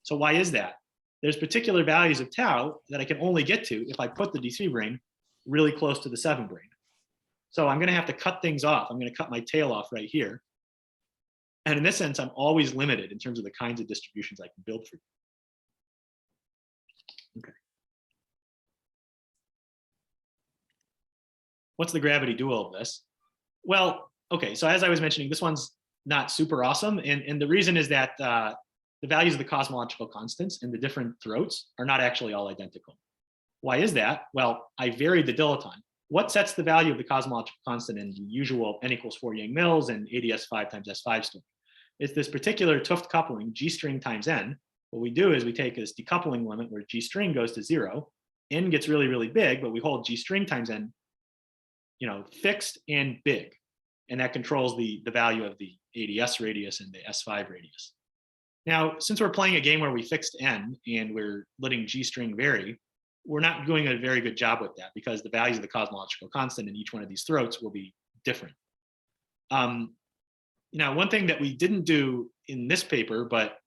So why is that? There's particular values of tau that I can only get to if I put the D3 brane really close to the 7 brane. So I'm going to have to cut things off. I'm going to cut my tail off right here. And in this sense, I'm always limited in terms of the kinds of distributions I can build for you. Okay. What's the gravity dual of this? Well, okay, so as I was mentioning, this one's not super awesome. And the reason is that the values of the cosmological constants in the different throats are not actually all identical. Why is that? Well, I varied the dilaton. What sets the value of the cosmological constant in the usual n equals 4 Yang mills and ADS5 times S5 story? It's this particular Tuft coupling, G string times n, what we do is we take this decoupling limit where G string goes to 0, n gets really, really big, but we hold G string times n, fixed and big. And that controls the value of the ADS radius and the S5 radius. Now, since we're playing a game where we fixed n and we're letting G string vary, we're not doing a very good job with that because the values of the cosmological constant in each one of these throats will be different. Now, one thing that we didn't do in this paper, but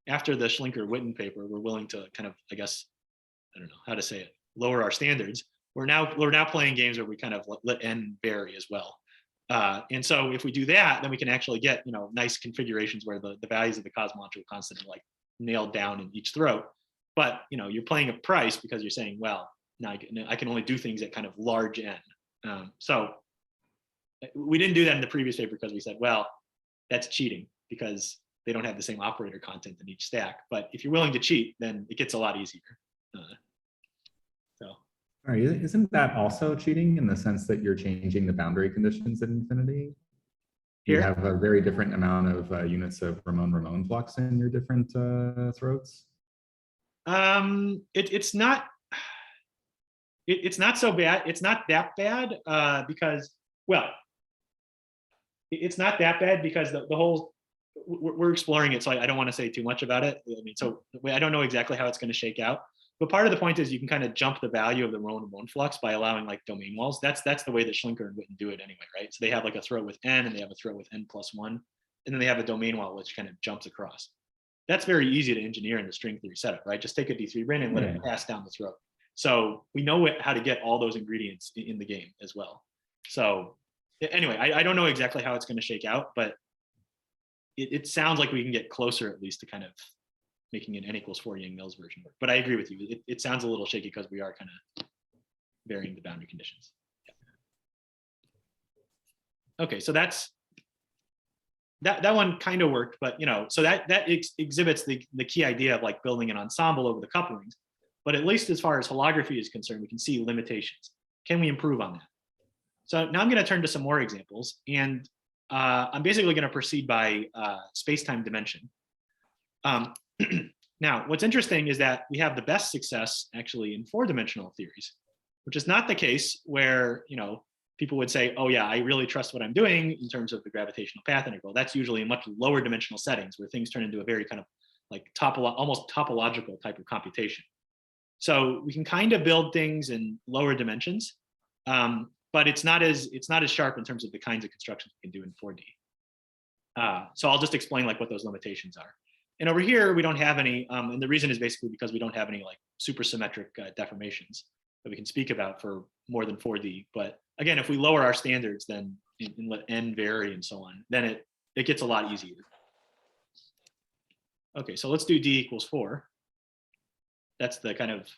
after the Schlinker-Witten paper, we're willing to kind of, I guess, I don't know how to say it, lower our standards. We're now playing games where we kind of let n vary as well. And so if we do that, then we can actually get nice configurations where the values of the cosmological constant are like nailed down in each throat. But you're playing a price because you're saying, well, now I can only do things at kind of large n. So we didn't do that in the previous paper because we said, well, that's cheating because they don't have the same operator content in each stack. But if you're willing to cheat, then it gets a lot easier. All right, isn't that also cheating in the sense that you're changing the boundary conditions at infinity? You have a very different amount of units of Ramon flux in your different throats. It's not so bad. It's not that bad because, well, it's not that bad because the whole, we're exploring it, so I don't want to say too much about it. I mean, so I don't know exactly how it's going to shake out. But part of the point is you can kind of jump the value of the Ramon flux by allowing like domain walls. That's the way that Schlinker and Witten do it anyway, right? So they have like a throat with n, and they have a throat with n+1, and then they have a domain wall which kind of jumps across. That's very easy to engineer in the string theory setup, right? Just take a D3 bin and let it pass down the throat. So we know how to get all those ingredients in the game as well. So anyway, I don't know exactly how it's going to shake out, but it sounds like we can get closer at least to kind of making an n=4 Yang-Mills version work. But I agree with you. It sounds a little shaky because we are kind of varying the boundary conditions. Yeah. Okay, so that one kind of worked, but so that exhibits the key idea of like building an ensemble over the couplings. But at least as far as holography is concerned, we can see limitations. Can we improve on that? So now I'm going to turn to some more examples, and I'm basically going to proceed by space-time dimension. Now, what's interesting is that we have the best success actually in 4-dimensional theories, which is not the case where people would say, oh yeah, I really trust what I'm doing in terms of the gravitational path integral. That's usually in much lower dimensional settings where things turn into a very kind of like almost topological type of computation. So we can kind of build things in lower dimensions, but it's not as sharp in terms of the kinds of constructions we can do in 4D. So I'll just explain like what those limitations are. And over here, we don't have any, and the reason is basically because we don't have any like supersymmetric deformations that we can speak about for more than 4D. But again, if we lower our standards, then and let n vary and so on, then it gets a lot easier. Okay, so let's do d=4. That's the kind of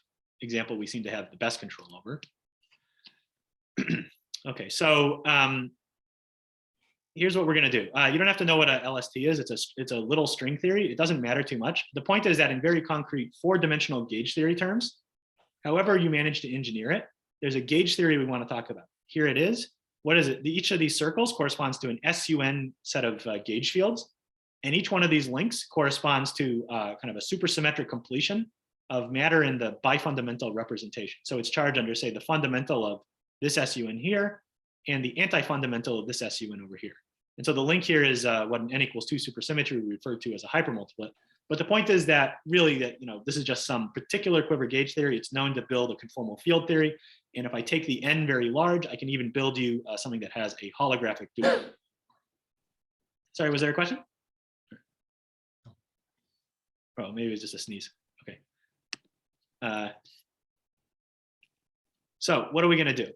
example we seem to have the best control over. Okay, so here's what we're going to do. You don't have to know what a LST is. It's a little string theory. It doesn't matter too much. The point is that in very concrete 4-dimensional gauge theory terms, however you manage to engineer it, there's a gauge theory we want to talk about. Here it is. What is it? Each of these circles corresponds to an SUN set of gauge fields. And each one of these links corresponds to kind of a supersymmetric completion of matter in the bifundamental representation. So it's charged under, say, the fundamental of this SUN here and the anti-fundamental of this SUN over here. And so the link here is what an n=2 supersymmetry we refer to as a hypermultiplet. But the point is that really that, this is just some particular quiver gauge theory. It's known to build a conformal field theory. And if I take the n very large, I can even build you something that has a holographic dual. Sorry, was there a question? Oh, maybe it was just a sneeze. Okay. So what are we going to do?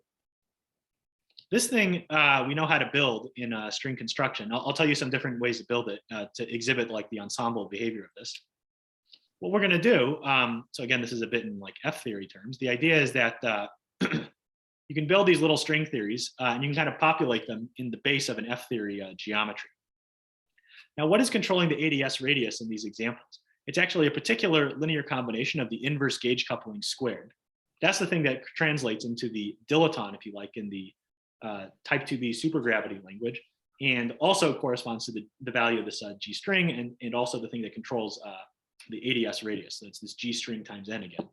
This thing we know how to build in string construction. I'll tell you some different ways to build it to exhibit like the ensemble behavior of this. What we're going to do, so again, this is a bit in like F theory terms. The idea is that you can build these little string theories and you can kind of populate them in the base of an F theory geometry. Now, what is controlling the ADS radius in these examples? It's actually a particular linear combination of the inverse gauge coupling squared. That's the thing that translates into the dilaton, if you like, in the type 2b supergravity language, and also corresponds to the value of this G string, and also the thing that controls the ADS radius. So it's this G string times n again.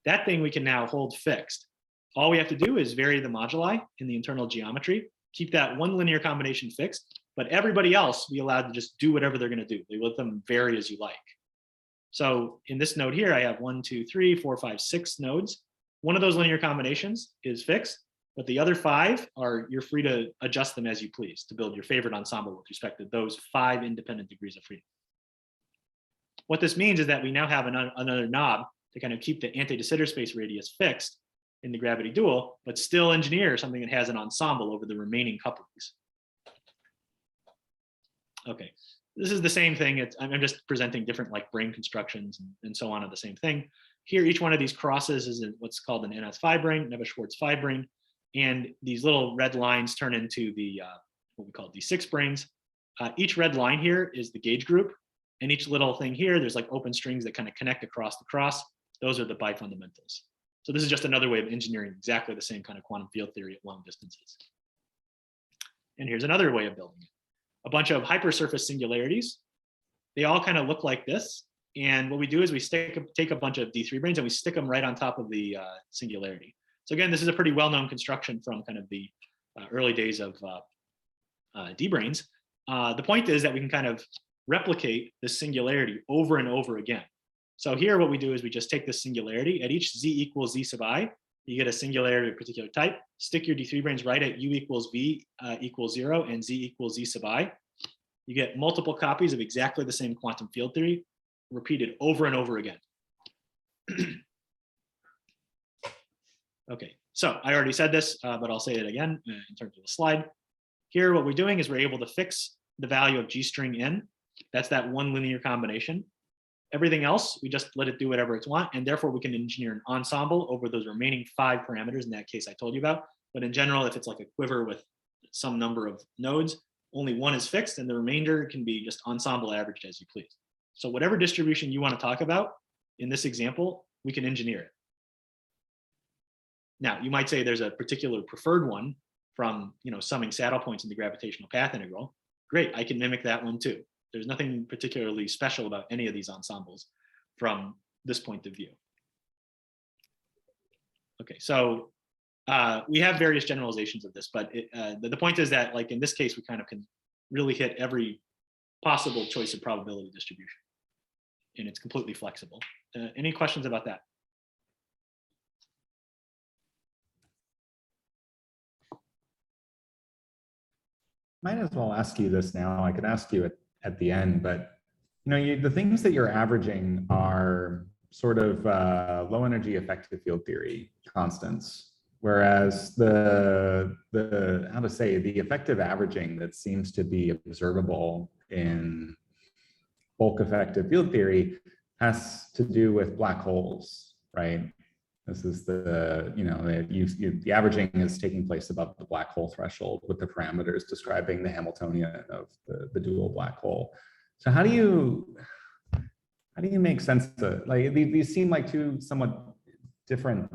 That thing we can now hold fixed. All we have to do is vary the moduli in the internal geometry, keep that one linear combination fixed, but everybody else we allowed to just do whatever they're going to do. They let them vary as you like. So in this node here, I have 1, 2, 3, 4, 5, 6 nodes. One of those linear combinations is fixed, but the other 5 are, you're free to adjust them as you please to build your favorite ensemble with respect to those 5 independent degrees of freedom. What this means is that we now have another knob to kind of keep the anti-de Sitter space radius fixed in the gravity dual, but still engineer something that has an ensemble over the remaining couplings. Okay, this is the same thing. I'm just presenting different like brain constructions and so on of the same thing. Here, each one of these crosses is what's called an NS fibrane, Neves-Schwarz fibrane, and these little red lines turn into the what we call D6 branes. Each red line here is the gauge group, and each little thing here, there's like open strings that kind of connect across the cross. Those are the bifundamentals. So this is just another way of engineering exactly the same kind of quantum field theory at long distances. And here's another way of building it. A bunch of hypersurface singularities. They all kind of look like this. And what we do is we take a bunch of D3 branes and we stick them right on top of the singularity. So again, this is a pretty well-known construction from kind of the early days of D branes. The point is that we can kind of replicate this singularity over and over again. So here what we do is we just take this singularity at each z equals z sub I, you get a singularity of a particular type, stick your D3 branes right at u equals v equals 0 and z equals z sub I. You get multiple copies of exactly the same quantum field theory repeated over and over again. Okay, so I already said this, but I'll say it again in terms of the slide. Here, what we're doing is we're able to fix the value of G string n. That's that one linear combination. Everything else, we just let it do whatever it wants, and therefore we can engineer an ensemble over those remaining 5 parameters in that case I told you about. But in general, if it's like a quiver with some number of nodes, only one is fixed, and the remainder can be just ensemble averaged as you please. So whatever distribution you want to talk about in this example, we can engineer it. Now, you might say there's a particular preferred one from summing saddle points in the gravitational path integral. Great, I can mimic that one too. There's nothing particularly special about any of these ensembles from this point of view. Okay, so we have various generalizations of this, but the point is that, like in this case, we kind of can really hit every possible choice of probability distribution, and it's completely flexible. Any questions about that? Might as well ask you this now. I could ask you at the end, but the things that you're averaging are sort of low energy effective field theory constants, whereas the effective averaging that seems to be observable in bulk effective field theory has to do with black holes, right? This is the the averaging is taking place above the black hole threshold with the parameters describing the Hamiltonian of the dual black hole. So how do you make sense of, like, these seem like two somewhat different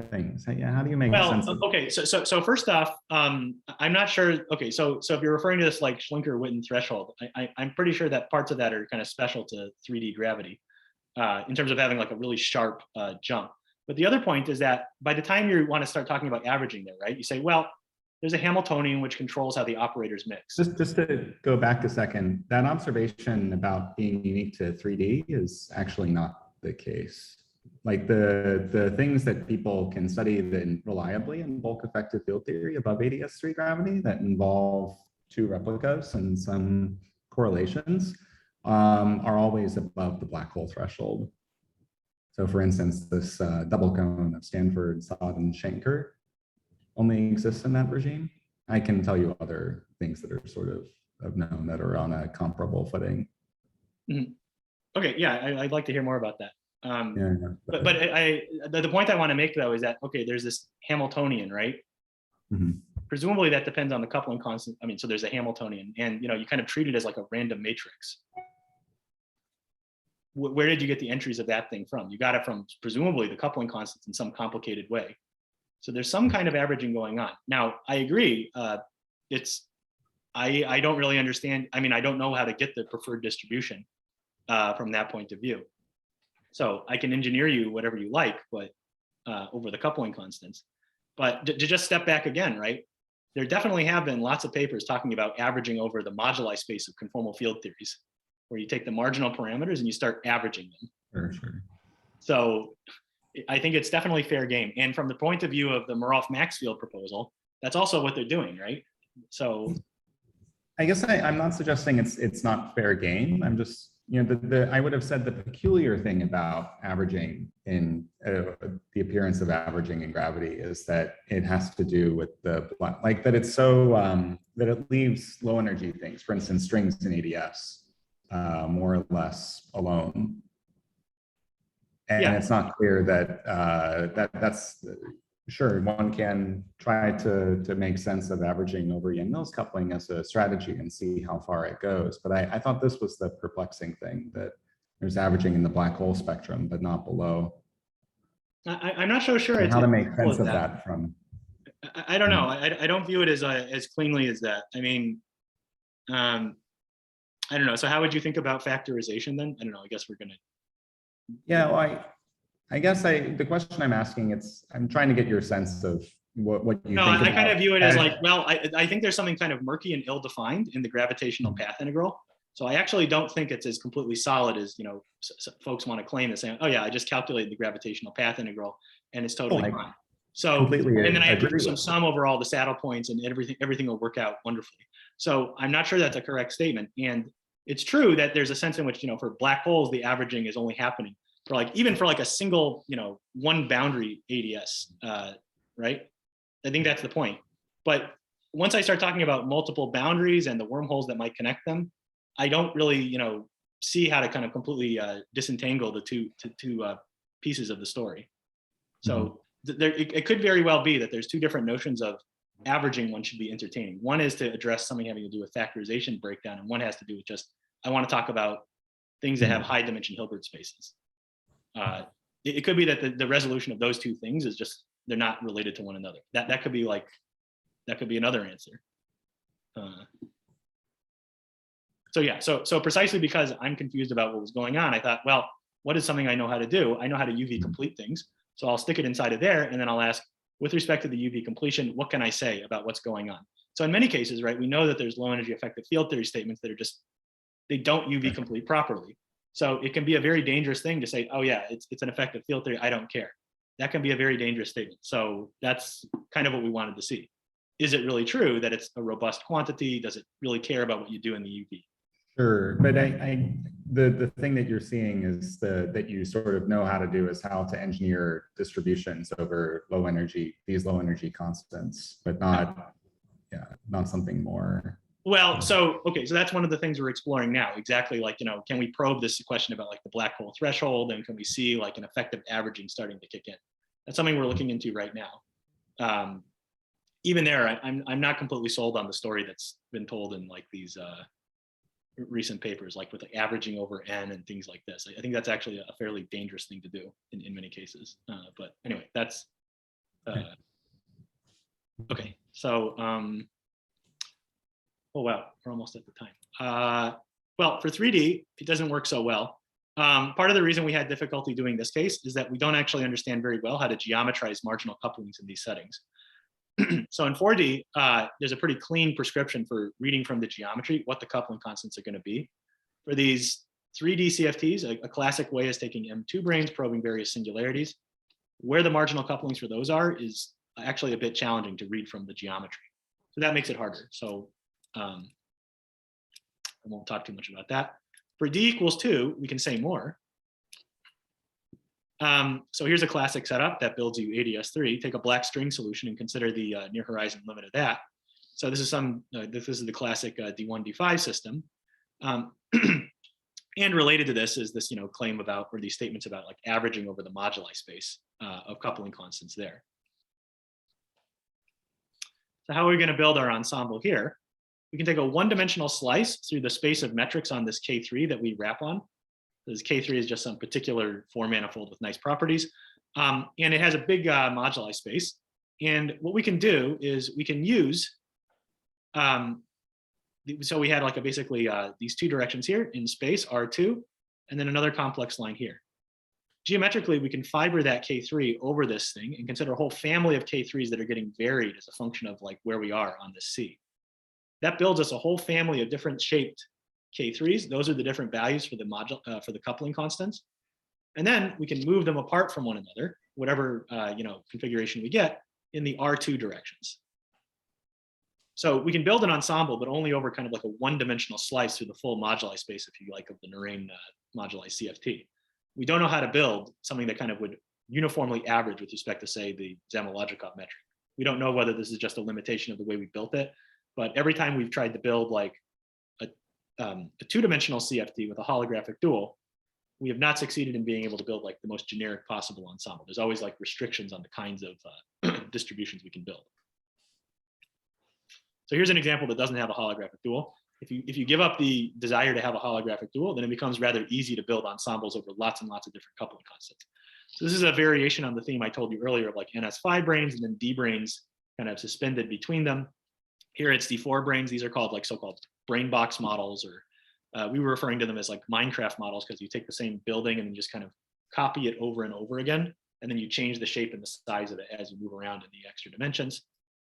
things? How do you make sense of? Okay, so first off, I'm not sure. Okay, so if you're referring to this like Schlinker-Witten threshold, I'm pretty sure that parts of that are kind of special to 3D gravity in terms of having like a really sharp jump. But the other point is that by the time you want to start talking about averaging there, right, you say, well, there's a Hamiltonian which controls how the operators mix. Just to go back a second, that observation about being unique to 3D is actually not the case. Like the things that people can study reliably in bulk effective field theory above ADS3 gravity that involve 2 replicas and some correlations are always above the black hole threshold. So for instance, this double cone of Stanford, Sod, and Schenker only exists in that regime. I can tell you other things that are sort of known that are on a comparable footing. Mm-hmm. Okay, yeah, I'd like to hear more about that. But the point I want to make though is that, okay, there's this Hamiltonian, right? Mm-hmm. Presumably that depends on the coupling constant. I mean, so there's a Hamiltonian, and you kind of treat it as like a random matrix. Where did you get the entries of that thing from? You got it from presumably the coupling constants in some complicated way. So there's some kind of averaging going on. Now, I agree. I don't really understand. I mean, I don't know how to get the preferred distribution from that point of view. So I can engineer you whatever you like, but over the coupling constants. But to just step back again, right? There definitely have been lots of papers talking about averaging over the moduli space of conformal field theories, where you take the marginal parameters and you start averaging them. Sure. So I think it's definitely fair game. And from the point of view of the Marolf Maxfield proposal, that's also what they're doing, right? So I guess I'm not suggesting it's not fair game. I'm just, you know, I would have said the peculiar thing about averaging in the appearance of averaging in gravity is that it has to do with like that it's so that it leaves low energy things, for instance, strings in ADS, more or less alone. And yeah, it's not clear that that's sure, one can try to make sense of averaging over Yang-Mills coupling as a strategy and see how far it goes. But I thought this was the perplexing thing, that there's averaging in the black hole spectrum, but not below. I'm not so sure And it's how to make sense of that from. I don't know. I don't view it as cleanly as that. I mean, I don't know. So how would you think about factorization then? I don't know. I guess we're gonna. Yeah, well, I guess the question I'm asking, I'm trying to get your sense of what you think. I kind of view it as like, well, I think there's something kind of murky and ill-defined in the gravitational path integral. So I actually don't think it's as completely solid as, you know, folks want to claim and saying, oh yeah, I just calculated the gravitational path integral and it's totally fine. So, and then I do some sum over all the saddle points and everything will work out wonderfully. So I'm not sure that's a correct statement. And it's true that there's a sense in which, you know, for black holes, the averaging is only happening for like, even for like a single, you know, one boundary ADS, right? I think that's the point. But once I start talking about multiple boundaries and the wormholes that might connect them, I don't really, you know, see how to kind of completely disentangle the two pieces of the story. So it could very well be that there's two different notions of averaging one should be entertaining. One is to address something having to do with factorization breakdown, and one has to do with just, I want to talk about things that have high dimension Hilbert spaces. It could be that the resolution of those two things is just, they're not related to one another. That could be like, that could be another answer. So yeah, so precisely because I'm confused about what was going on, I thought, well, what is something I know how to do? I know how to UV complete things. So I'll stick it inside of there, and then I'll ask, with respect to the UV completion, what can I say about what's going on? So in many cases, right, we know that there's low energy effective field theory statements that are just, they don't UV complete properly. So it can be a very dangerous thing to say, oh yeah, it's an effective field theory, I don't care. That can be a very dangerous statement. So that's kind of what we wanted to see. Is it really true that it's a robust quantity? Does it really care about what you do in the UV? Sure, but the thing that you're seeing is that you sort of know how to do is how to engineer distributions over these low energy constants, but not something more. Well, so that's one of the things we're exploring now. Exactly, like, you know, can we probe this question about like the black hole threshold, and can we see like an effective averaging starting to kick in? That's something we're looking into right now. Even there, I'm not completely sold on the story that's been told in like these recent papers, like with like averaging over n and things like this. I think that's actually a fairly dangerous thing to do in many cases. But anyway, that's okay. So oh wow, we're almost at the time. Well, for 3D, it doesn't work so well. Part of the reason we had difficulty doing this case is that we don't actually understand very well how to geometrize marginal couplings in these settings. So in 4D, there's a pretty clean prescription for reading from the geometry what the coupling constants are going to be. For these 3D CFTs, a classic way is taking M2 branes, probing various singularities. Where the marginal couplings for those are is actually a bit challenging to read from the geometry. So that makes it harder. So I won't talk too much about that. For D equals 2, we can say more. So here's a classic setup that builds you ADS3. Take a black string solution and consider the near horizon limit of that. So this is the classic D1, D5 system. And related to this is this, you know, claim about, or these statements about like averaging over the moduli space of coupling constants there. So how are we going to build our ensemble here? We can take a one-dimensional slice through the space of metrics on this K3 that we wrap on. This K3 is just some particular four manifold with nice properties. And it has a big moduli space. And what we can do is we can use, so we had like basically these two directions here in space, R2. and then another complex line here. Geometrically, we can fiber that K3 over this thing and consider a whole family of K3s that are getting varied as a function of like where we are on this C. That builds us a whole family of different shaped K3s. Those are the different values for the coupling constants. And then we can move them apart from one another, whatever configuration we get, in the R2 directions. So we can build an ensemble, but only over kind of like a one-dimensional slice through the full moduli space, if you like, of the Narain moduli CFT. We don't know how to build something that kind of would uniformly average with respect to, say, the Zamolodchikov metric. We don't know whether this is just a limitation of the way we built it, but every time we've tried to build like a two-dimensional CFT with a holographic dual, we have not succeeded in being able to build like the most generic possible ensemble. There's always like restrictions on the kinds of distributions we can build. So here's an example that doesn't have a holographic dual. If you give up the desire to have a holographic dual, then it becomes rather easy to build ensembles over lots and lots of different coupling constants. So this is a variation on the theme I told you earlier of like NS5 branes and then D branes kind of suspended between them. Here it's D4 branes. These are called like so-called brain box models, or we were referring to them as like Minecraft models because you take the same building and then just kind of copy it over and over again, and then you change the shape and the size of it as you move around in the extra dimensions.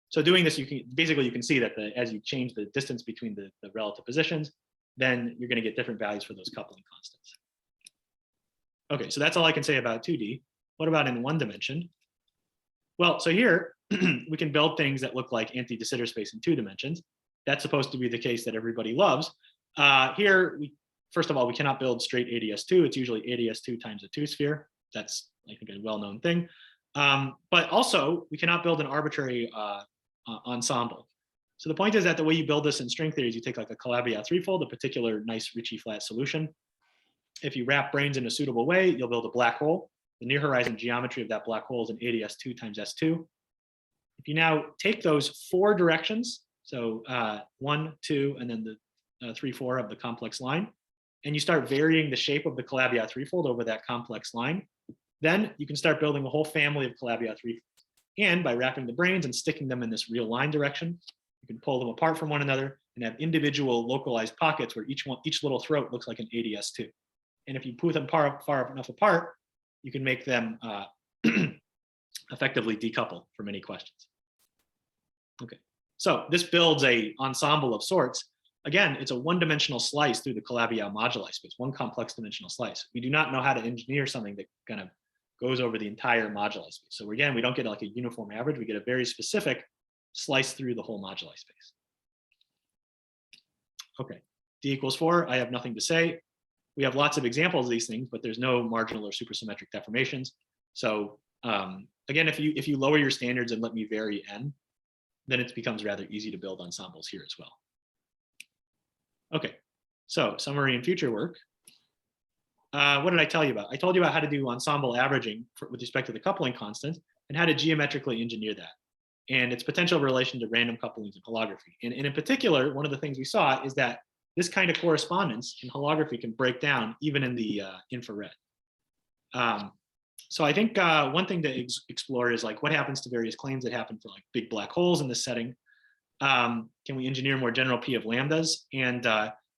So doing this, you can see that as you change the distance between the relative positions, then you're going to get different values for those coupling constants. Okay, so that's all I can say about 2D. What about in one dimension? Well, so here we can build things that look like anti-de Sitter space in 2 dimensions. That's supposed to be the case that everybody loves. Here, first of all, we cannot build straight ADS2. It's usually ADS2 times a 2-sphere. That's, I think, a well-known thing. But also, we cannot build an arbitrary ensemble. So the point is that the way you build this in string theory is you take like a Calabi-Yau threefold, a particular nice Ricci flat solution. If you wrap branes in a suitable way, you'll build a black hole. The near horizon geometry of that black hole is an ADS2 times S2. If you now take those 4 directions, so 1, 2, and then the 3, 4 of the complex line, and you start varying the shape of the Calabi-Yau threefold over that complex line, then you can start building a whole family of Calabi-Yau threefolds. And by wrapping the branes and sticking them in this real line direction, you can pull them apart from one another and have individual localized pockets where each little throat looks like an ADS2. And if you put them far enough apart, you can make them effectively decoupled from any questions. Okay, so this builds a ensemble of sorts. Again, it's a one-dimensional slice through the Calabi-Yau moduli space, one complex dimensional slice. We do not know how to engineer something that kind of goes over the entire moduli space. So again, we don't get like a uniform average, we get a very specific slice through the whole moduli space. Okay, D equals 4, I have nothing to say. We have lots of examples of these things, but there's no marginal or supersymmetric deformations. So again, if you lower your standards and let me vary n, then it becomes rather easy to build ensembles here as well. Okay, so summary and future work. What did I tell you about? I told you about how to do ensemble averaging with respect to the coupling constant and how to geometrically engineer that and its potential relation to random couplings in holography. And in particular, one of the things we saw is that this kind of correspondence in holography can break down even in the infrared. So I think one thing to explore is like what happens to various claims that happen for like big black holes in this setting. Can we engineer more general P of lambdas? And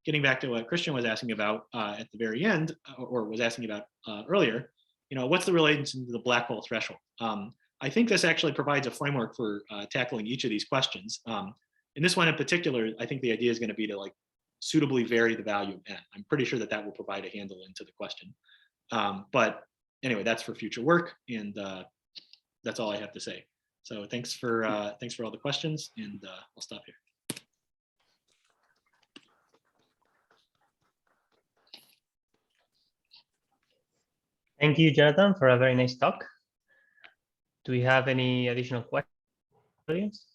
getting back to what Christian was asking about at the very end, or was asking about earlier, what's the relation to the black hole threshold? I think this actually provides a framework for tackling each of these questions. In this one in particular, I think the idea is going to be to like suitably vary the value of n. I'm pretty sure that that will provide a handle into the question. But anyway, that's for future work, and that's all I have to say. So thanks for all the questions, and I'll stop here. Thank you, Jonathan, for a very nice talk. Do we have any additional questions?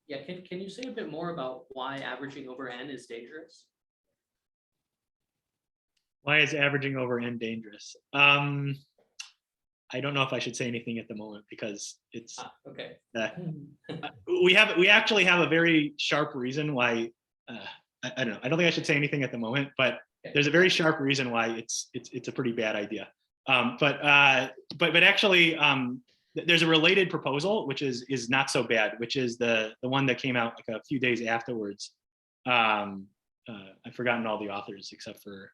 Yeah, can you say a bit more about why averaging over n is dangerous? Why is averaging over n dangerous? I don't know if I should say anything at the moment because it's okay. We actually have a very sharp reason why I don't know. I don't think I should say anything at the moment, but There's a very sharp reason why it's a pretty bad idea. But actually, there's a related proposal which is not so bad, which is the one that came out like a few days afterwards. I've forgotten all the authors except for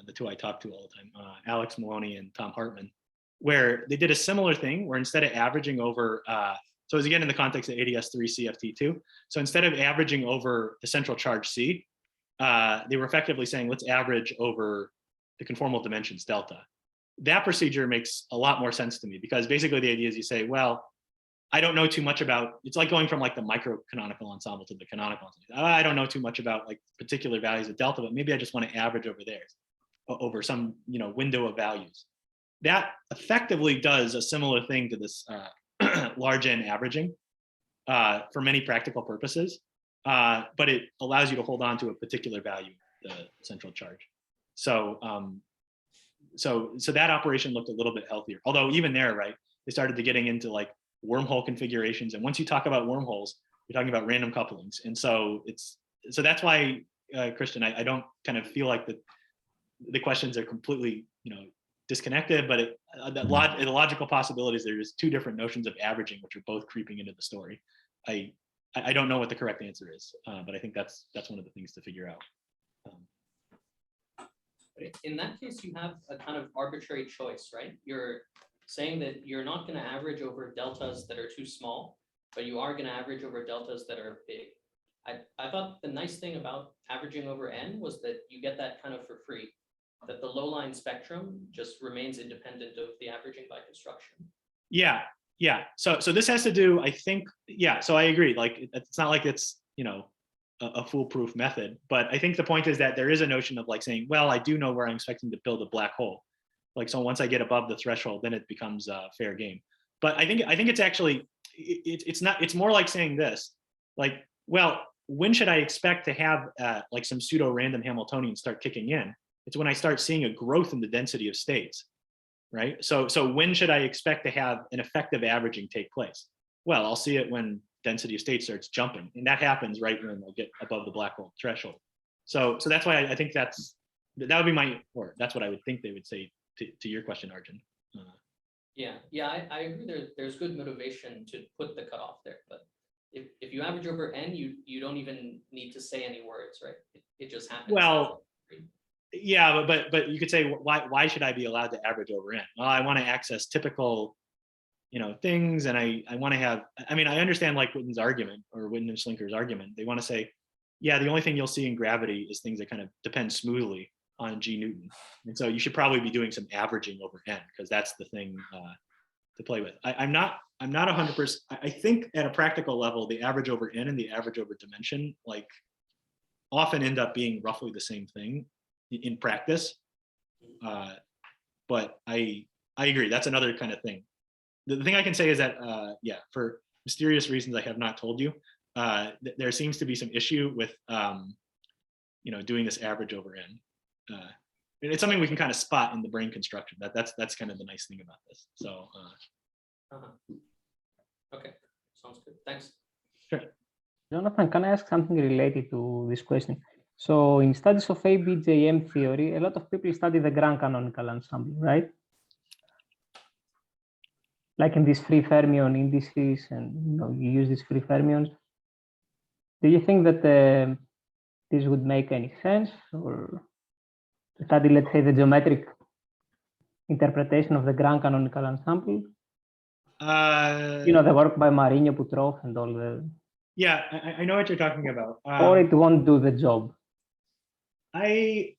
the two I talk to all the time, Alex Maloney and Tom Hartman, where they did a similar thing where instead of averaging over, so it was again in the context of ADS3 CFT2. So instead of averaging over the central charge C, they were effectively saying, let's average over the conformal dimensions delta. That procedure makes a lot more sense to me because basically the idea is you say, well, I don't know too much about, it's like going from like the micro-canonical ensemble to the canonical ensemble. I don't know too much about like particular values of delta, but maybe I just want to average over there, over some window of values. That effectively does a similar thing to this large N averaging for many practical purposes, but it allows you to hold on to a particular value, the central charge. So that operation looked a little bit healthier. Although even there, right, they started to getting into like wormhole configurations, and once you talk about wormholes, you're talking about random couplings, and so that's why Christian, I don't kind of feel like the questions are completely disconnected, but the logical possibilities, there's two different notions of averaging which are both creeping into the story. I don't know what the correct answer is, but I think that's one of the things to figure out. In that case, you have a kind of arbitrary choice, right? You're saying that you're not going to average over deltas that are too small, but you are going to average over deltas that are big. I thought the nice thing about averaging over N was that you get that kind of for free, that the low line spectrum just remains independent of the averaging by construction. Yeah. So this has to do, I think, so I agree. Like, it's not like it's, a foolproof method, but I think the point is that there is a notion of like saying, well, I do know where I'm expecting to build a black hole. Like, so once I get above the threshold, then it becomes a fair game. But I think it's actually, it's more like saying this, like, well, when should I expect to have like some pseudo random Hamiltonian start kicking in? It's when I start seeing a growth in the density of states, right? So when should I expect to have an effective averaging take place? Well, I'll see it when density of state starts jumping, and that happens right when they'll get above the black hole threshold. So that's why I think that would be that's what I would think they would say to your question, Arjun. I agree. There's good motivation to put the cutoff there, but if you average over N, you don't even need to say any words, right? It just happens. Well, yeah, but you could say, why should I be allowed to average over N? Well, I want to access typical things, and I want to have, I understand like Witten's argument, or Witten and Schlinker's argument. They want to say, yeah, the only thing you'll see in gravity is things that kind of depend smoothly on G Newton. And so you should probably be doing some averaging over N, because that's the thing to play with. I'm not 100%. I think at a practical level, the average over N and the average over dimension like often end up being roughly the same thing in practice. But I agree, that's another kind of thing. The thing I can say is that, for mysterious reasons I have not told you, there seems to be some issue with, doing this average over N. It's something we can kind of spot in the brain construction. That's kind of the nice thing about this. So. Okay, sounds good. Thanks. Sure. Jonathan, can I ask something related to this question? So in studies of ABJM theory, a lot of people study the grand canonical ensemble, right? Like in these free fermion indices, and you use these free fermions. Do you think that this would make any sense, or to study, let's say, the geometric interpretation of the grand canonical ensemble? The work by Marinho, Putrov, and all the. Yeah, I know what you're talking about. Or it won't do the job. I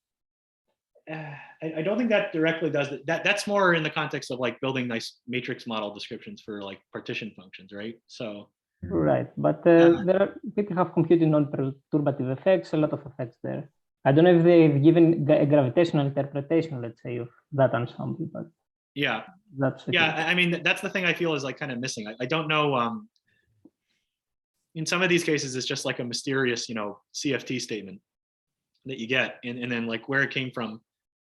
don't think that directly does it. That's more in the context of like building nice matrix model descriptions for like partition functions, right? So. Right, but people have computed non-perturbative effects, a lot of effects there. I don't know if they've given a gravitational interpretation, let's say, of that ensemble, but yeah, that's okay. That's the thing I feel is like kind of missing. I don't know. In some of these cases, it's just like a mysterious, CFT statement that you get, and then like where it came from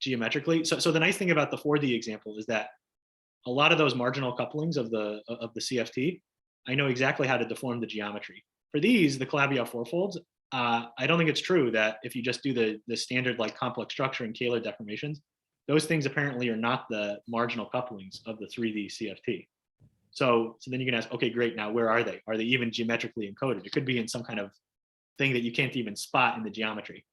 geometrically. So the nice thing about the 4D example is that a lot of those marginal couplings of the CFT, I know exactly how to deform the geometry. For these, the Calabi-Yau fourfolds, I don't think it's true that if you just do the standard like complex structure and Kähler deformations, those things apparently are not the marginal couplings of the 3D CFT. So then you can ask, okay, great. Now where are they? Are they even geometrically encoded? It could be in some kind of thing that you can't even spot in the geometry.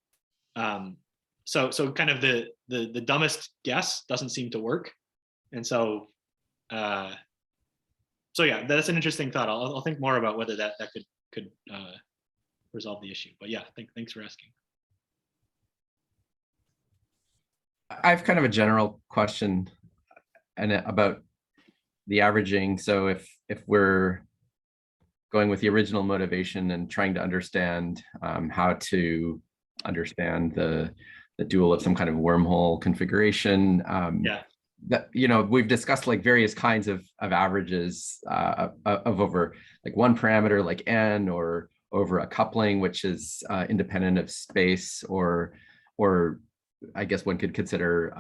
So kind of the dumbest guess doesn't seem to work. And so yeah, that's an interesting thought. I'll think more about whether that could resolve the issue. But yeah, thanks for asking. I have kind of a general question and about the averaging. So if we're going with the original motivation and trying to understand how to understand the dual of some kind of wormhole configuration, Yeah. that, you know, we've discussed like various kinds of averages of over like one parameter like n, or over a coupling which is independent of space, or I guess one could consider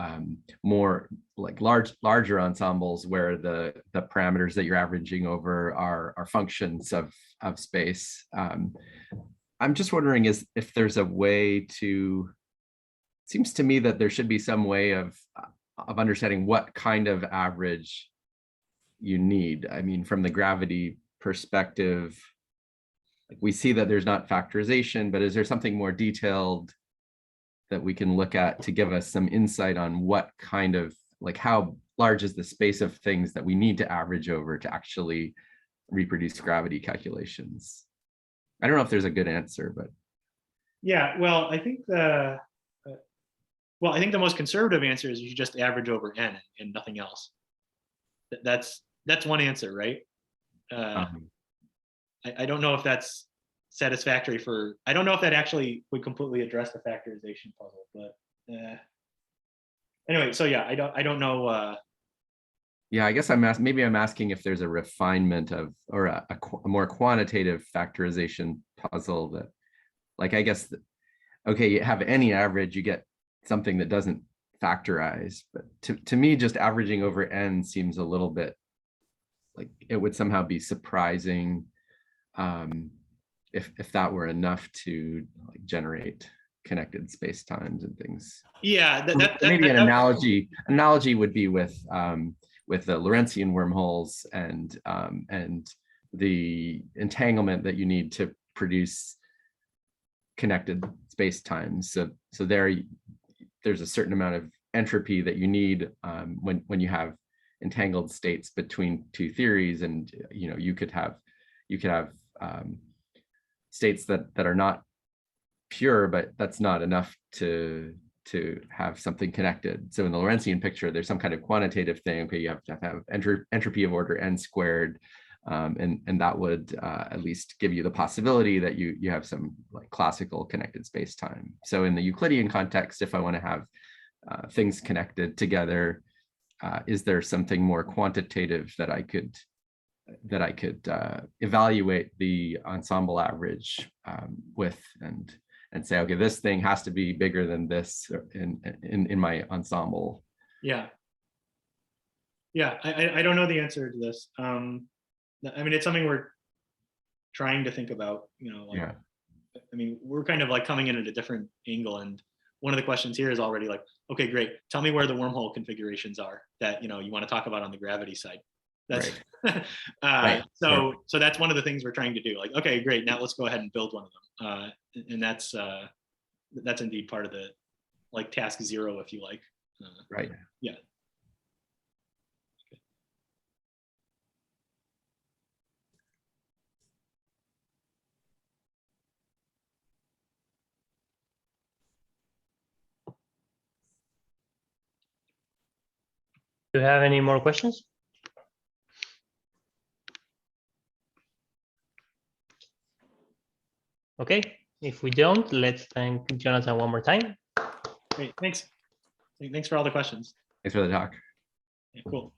more like larger ensembles where the parameters that you're averaging over are functions of space. I'm just wondering if there's a way to, it seems to me that there should be some way of understanding what kind of average you need. I mean, from the gravity perspective, like we see that there's not factorization, but is there something more detailed that we can look at to give us some insight on what kind of, like how large is the space of things that we need to average over to actually reproduce gravity calculations? I don't know if there's a good answer, but. Yeah, well, I think the most conservative answer is you just average over n and nothing else. That's one answer, right? I don't know if that's satisfactory for, I don't know if that actually would completely address the factorization puzzle, but anyway, so yeah, I don't know. Yeah, I guess maybe I'm asking if there's a refinement of, or a more quantitative factorization puzzle that, like, I guess, okay, you have any average, you get something that doesn't factorize, but to me, just averaging over n seems a little bit like it would somehow be surprising if that were enough to like generate connected spacetimes and things. Yeah, maybe an analogy would be with the Lorentzian wormholes and the entanglement that you need to produce connected spacetimes. So there's a certain amount of entropy that you need when you have entangled states between two theories, and you know you could have states that are not pure, but that's not enough to have something connected. So in the Lorentzian picture, there's some kind of quantitative thing. Okay, you have to have entropy of order n squared, and that would at least give you the possibility that you have some like classical connected space-time. So in the Euclidean context, if I want to have things connected together, is there something more quantitative that I could evaluate the ensemble average with and say, okay, this thing has to be bigger than this in my ensemble? Yeah, I don't know the answer to this. I mean, it's something we're trying to think about, you know, like, yeah. I mean, we're kind of like coming in at a different angle, and one of the questions here is already like, okay, great, tell me where the wormhole configurations are that, you know, you want to talk about on the gravity side. That's right. Right. So that's one of the things we're trying to do. Like, okay, great, now let's go ahead and build one of them, and that's indeed part of the like task 0, if you like. Right. Yeah. Do you have any more questions? Okay, if we don't, let's thank Jonathan one more time. Great, thanks. Thanks for all the questions. Thanks for the talk. Yeah, cool.